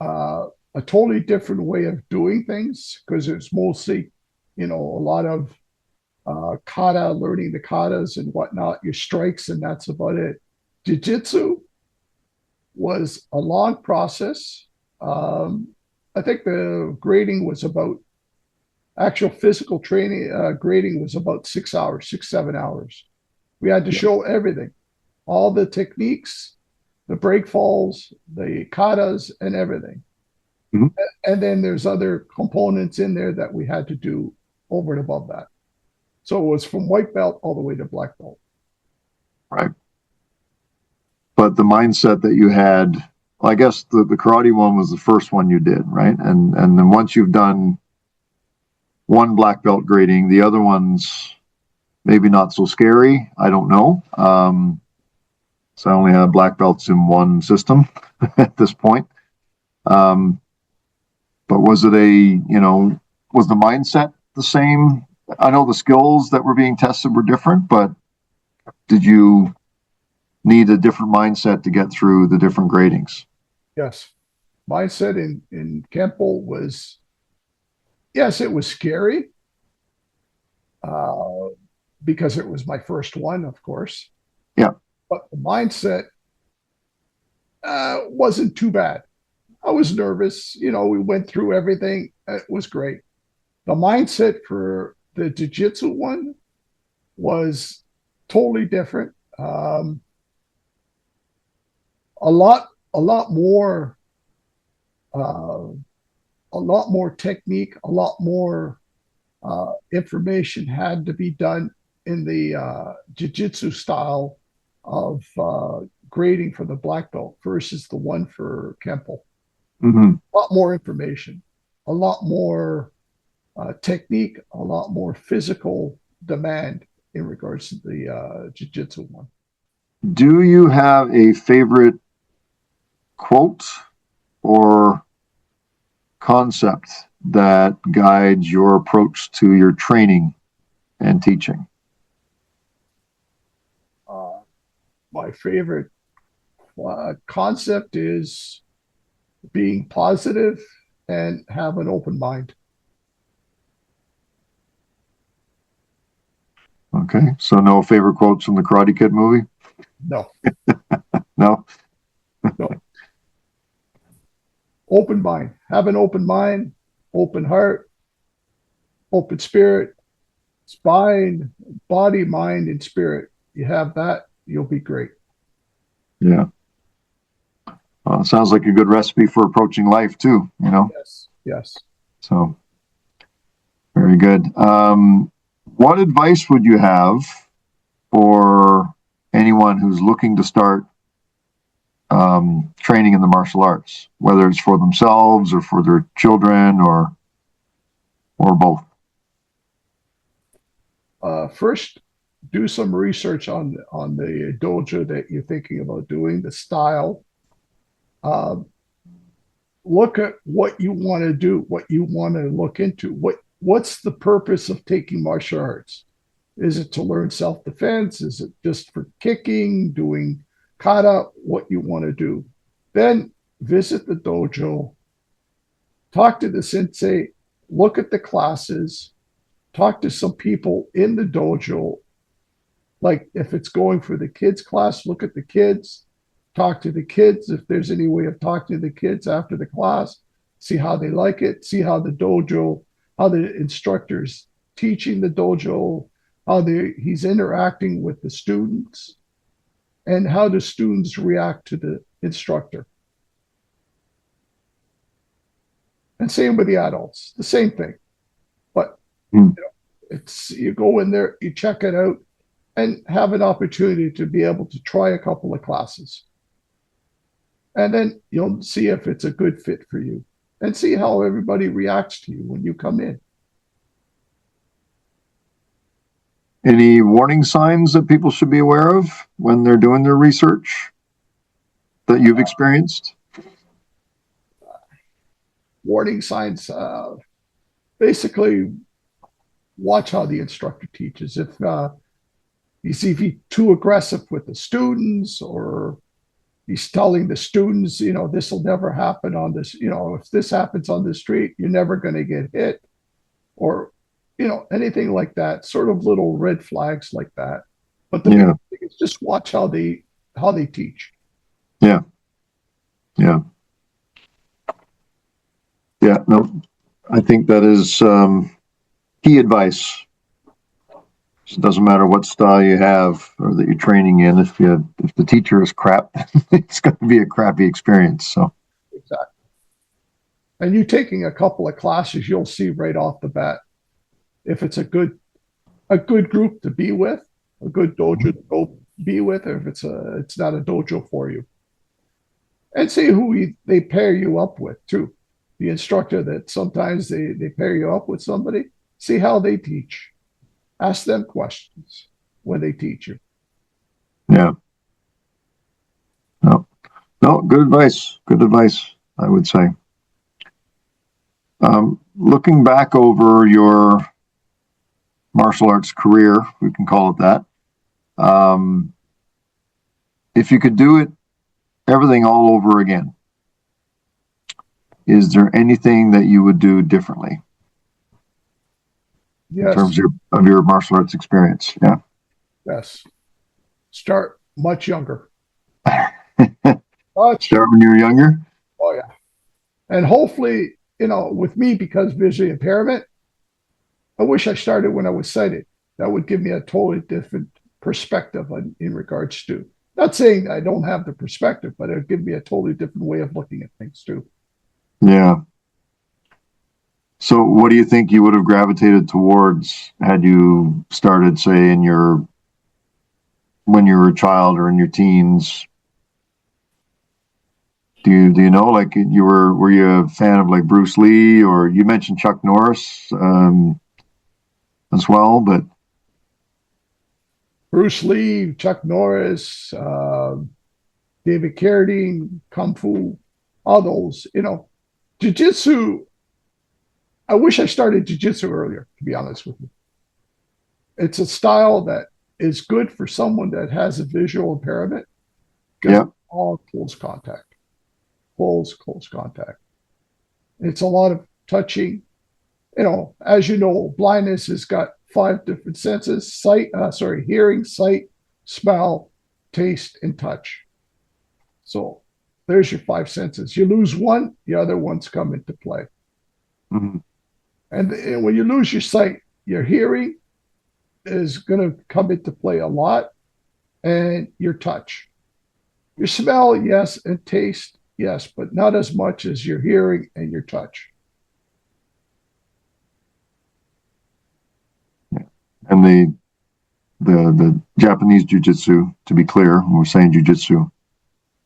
a totally different way of doing things because it's mostly, a lot of kata, learning the katas and whatnot, your strikes, and that's about it. Jiu-jitsu was a long process. I think the grading was about actual physical training. Grading was about 6 hours, 6, 7 hours. We had to Yeah. show everything, all the techniques, the break falls, the katas, and everything. Mm-hmm. And then there's other components in there that we had to do over and above that. So it was from white belt all the way to black belt. Right. But the mindset that you had, well, I guess the karate one was the first one you did, right? And then once you've done one black belt grading, the other one's maybe not so scary. I don't know. So I only have black belts in one system at this point. But was it was the mindset the same? I know the skills that were being tested were different, but did you need a different mindset to get through the different gradings? Yes. Mindset in Kempo was, yes, it was scary uh, because it was my first one, of course. Yeah. But the mindset wasn't too bad. I was nervous. We went through everything. It was great. The mindset for the jiu-jitsu one was totally different. A lot, a lot more, uh, a lot more technique, a lot more information had to be done in the jiu-jitsu style of grading for the black belt versus the one for Kempo. Mm-hmm. A lot more information, a lot more technique, a lot more physical demand in regards to the jiu-jitsu one. Do you have a favorite quote or concept that guides your approach to your training and teaching? My favorite concept is being positive and have an open mind. Okay, so no favorite quotes from the Karate Kid movie? No, No? no. Open mind. Have an open mind, open heart, open spirit, spine, body, mind, and spirit. You have that, you'll be great. Yeah. Well, it sounds like a good recipe for approaching life too, Yes, yes. So very good. What advice would you have for anyone who's looking to start training in the martial arts, whether it's for themselves or for their children or both? First, do some research on the dojo that you're thinking about doing, the style. Um, Look at what you want to do, what you want to look into. What's the purpose of taking martial arts? Is it to learn self-defense? Is it just for kicking, doing kata, what you want to do? Then visit the dojo, talk to the sensei, look at the classes, talk to some people in the dojo. Like if it's going for the kids class, look at the kids, talk to the kids. If there's any way of talking to the kids after the class, see how they like it, see how the dojo, how the instructor's teaching the dojo, how he's interacting with the students, and how the students react to the instructor. And same with the adults, the same thing. But Hmm. it's you go in there, you check it out, and have an opportunity to be able to try a couple of classes. And then you'll see if it's a good fit for you and see how everybody reacts to you when you come in. Any warning signs that people should be aware of when they're doing their research that you've experienced? Warning signs, basically watch how the instructor teaches. If you see if he's too aggressive with the students, or he's telling the students, this will never happen on this, if this happens on the street, you're never going to get hit, or, anything like that, sort of little red flags like that. But the Yeah, biggest thing is just watch how they teach. yeah, yeah, yeah. No, I think that is key advice. It doesn't matter what style you have or that you're training in. If the teacher is crap, it's going to be a crappy experience. So Exactly. And you taking a couple of classes, you'll see right off the bat if it's a good group to be with, a good dojo to go be with, or if it's not a dojo for you. And see who they pair you up with too. The instructor that sometimes they pair you up with somebody, see how they teach. Ask them questions when they teach you. yeah, no, no, good advice. Good advice, I would say. Looking back over your martial arts career, we can call it that. Um, if you could do it everything all over again, is there anything that you would do differently in Yes, terms of your martial arts experience? Yeah. yes. Start much younger. Start Much. when you were younger. Oh yeah. And hopefully, with me because visually impairment, I wish I started when I was sighted. That would give me a totally different perspective in regards to. Not saying I don't have the perspective, but it would give me a totally different way of looking at things too. Yeah. So, what do you think you would have gravitated towards had you started, say, in your when you were a child or in your teens? Do you know, like, were you a fan of like Bruce Lee, or you mentioned Chuck Norris as well? But Bruce Lee, Chuck Norris, David Carradine, Kung Fu, all those, Jiu-Jitsu. I wish I started Jiu-Jitsu earlier, to be honest with you. It's a style that is good for someone that has a visual impairment because yeah, it's all close contact. It's a lot of touching. As you know, blindness has got five different senses: hearing, sight, smell, taste, and touch. So there's your five senses. You lose one, the other ones come into play. mhm, And when you lose your sight, your hearing is going to come into play a lot, and your touch. Your smell, yes, and taste, yes, but not as much as your hearing and your touch. yeah. And the Japanese jujitsu, to be clear, when we're saying jujitsu,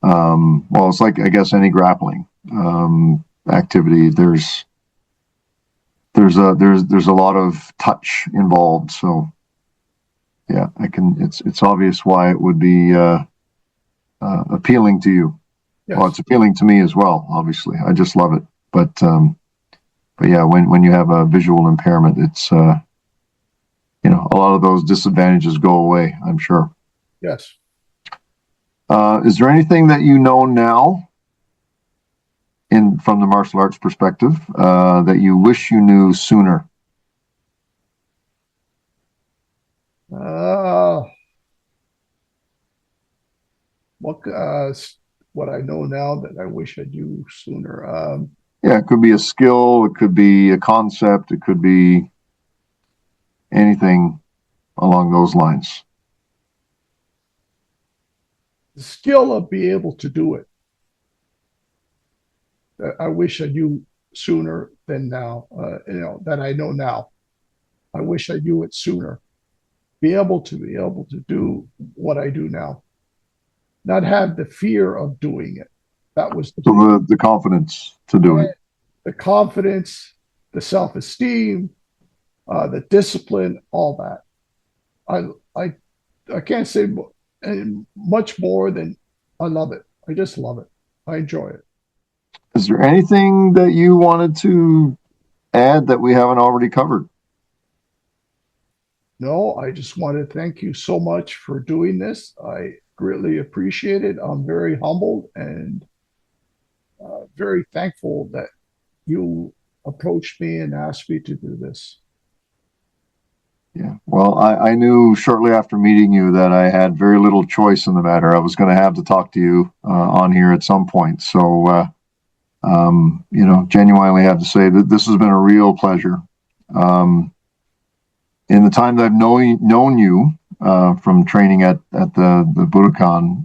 well, it's like I guess any grappling activity. There's a lot of touch involved. So yeah, I can. It's obvious why it would be appealing to you. Well, Yes, it's appealing to me as well. Obviously, I just love it. But yeah, when you have a visual impairment, it's a lot of those disadvantages go away. I'm sure. yes. Is there anything that you know now, in from the martial arts perspective, that you wish you knew sooner? Uh, what what I know now that I wish I knew sooner. Yeah, it could be a skill, it could be a concept, it could be anything along those lines. The skill of being able to do it. I wish I knew sooner than now. That I know now. I wish I knew it sooner. Be able to do what I do now, not have the fear of doing it. That was the So big, the confidence to do it. the confidence, the self-esteem, the discipline, all that. I I can't say much more than I love it. I just love it. I enjoy it. Is there anything that you wanted to add that we haven't already covered? No, I just want to thank you so much for doing this. I greatly appreciate it. I'm very humbled and very thankful that you approached me and asked me to do this. Yeah. Well, I knew shortly after meeting you that I had very little choice in the matter. I was going to have to talk to you on here at some point. So, genuinely have to say that this has been a real pleasure. In the time that I've known you from training at the Budokan,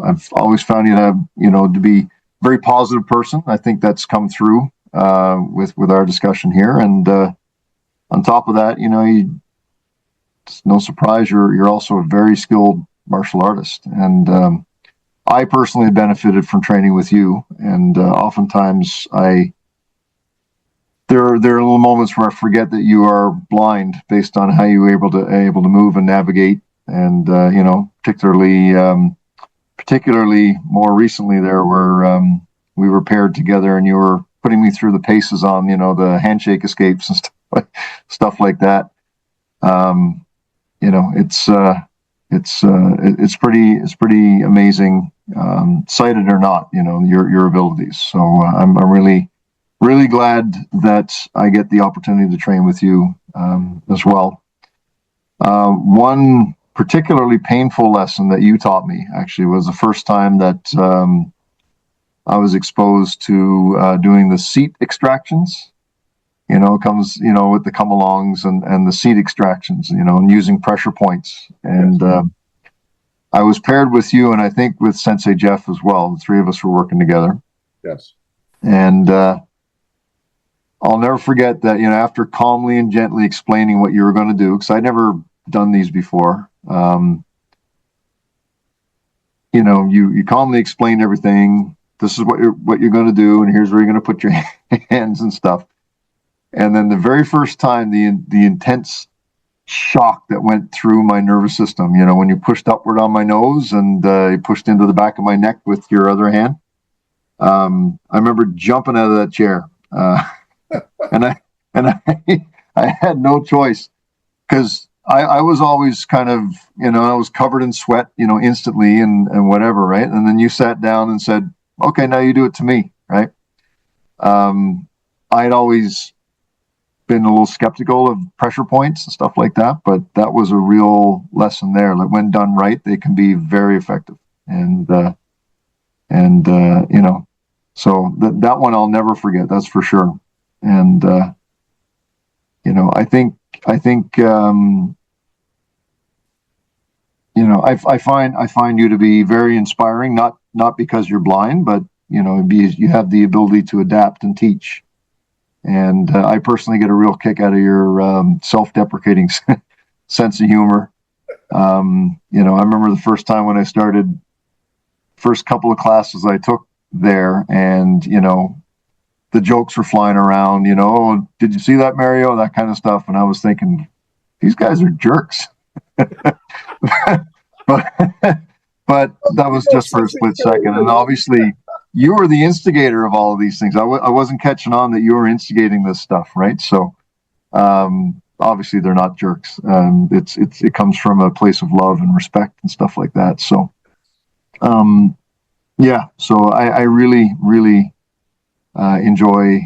I've always found you to have, to be a very positive person. I think that's come through with our discussion here. And on top of that, it's no surprise you're also a very skilled martial artist. And I personally benefited from training with you. And oftentimes there are little moments where I forget that you are blind based on how you were able to move and navigate, and particularly more recently there where we were paired together and you were putting me through the paces on the handshake escapes and stuff like that. It's pretty amazing, sighted or not, your abilities. So I'm really glad that I get the opportunity to train with you as well. One particularly painful lesson that you taught me actually was the first time that I was exposed to doing the seat extractions. It comes, with the come-alongs and the seat extractions, and using pressure points. And I was paired with you, and I think with Sensei Jeff as well. The three of us were working together. Yes. And I'll never forget that, after calmly and gently explaining what you were going to do, because I'd never done these before. You calmly explained everything. This is what you're going to do, and here's where you're going to put your hands and stuff. And then the very first time, the intense shock that went through my nervous system, when you pushed upward on my nose and you pushed into the back of my neck with your other hand. I remember jumping out of that chair. And I had no choice, because I was always kind of, I was covered in sweat, instantly and whatever, right? And then you sat down and said, okay, now you do it to me, right? I'd always been a little skeptical of pressure points and stuff like that, but that was a real lesson there. Like, when done right, they can be very effective. And so that one I'll never forget. That's for sure. And I think I find you to be very inspiring. Not because you're blind, but you have the ability to adapt and teach. And I personally get a real kick out of your self-deprecating sense of humor. I remember the first time when I started, first couple of classes I took there, and the jokes were flying around, "Oh, did you see that, Mario?" That kind of stuff. And I was thinking, these guys are jerks. but but that was just for a split second. And obviously, you were the instigator of all of these things. I wasn't catching on that you were instigating this stuff, right? So obviously, they're not jerks. It comes from a place of love and respect and stuff like that. So yeah. So I really enjoy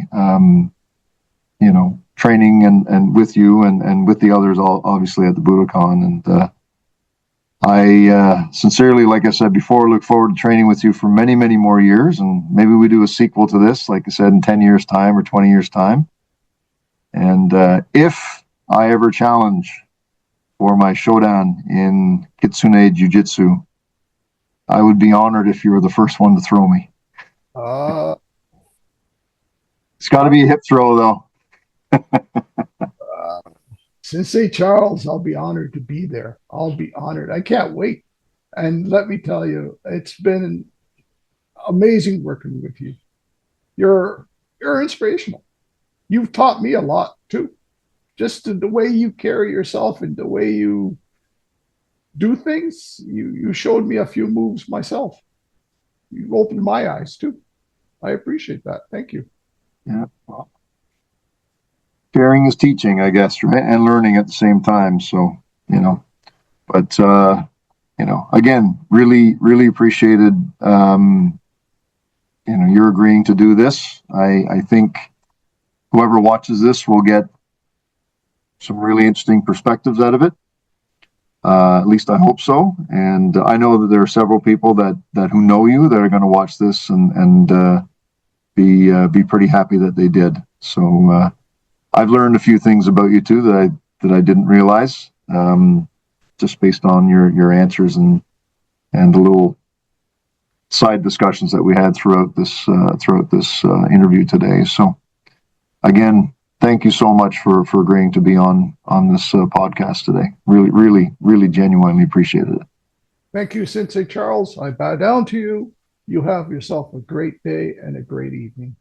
training and with you and with the others, obviously at the Budokan. And I sincerely, like I said before, look forward to training with you for many, many more years. And maybe we do a sequel to this, like I said, in 10 years' time or 20 years' time. And if I ever challenge for my Shodan in Kitsune Jiu-Jitsu, I would be honored if you were the first one to throw me. It's got to be a hip throw, though. Sensei Charles, I'll be honored to be there. I'll be honored. I can't wait. And let me tell you, it's been amazing working with you. You're you're inspirational. You've taught me a lot too. Just the way you carry yourself and the way you do things. You showed me a few moves myself. You opened my eyes too. I appreciate that. Thank you. Yeah. Well, sharing is teaching, I guess, right? And learning at the same time. So, but, again, really appreciated, you're agreeing to do this. I think whoever watches this will get some really interesting perspectives out of it. At least I hope so. And I know that there are several people that who know you that are going to watch this and be pretty happy that they did. So I've learned a few things about you too that I didn't realize, just based on your answers and the little side discussions that we had throughout this interview today. So again, thank you so much for agreeing to be on this podcast today. Really genuinely appreciated it. Thank you, Sensei Charles. I bow down to you. You have yourself a great day and a great evening.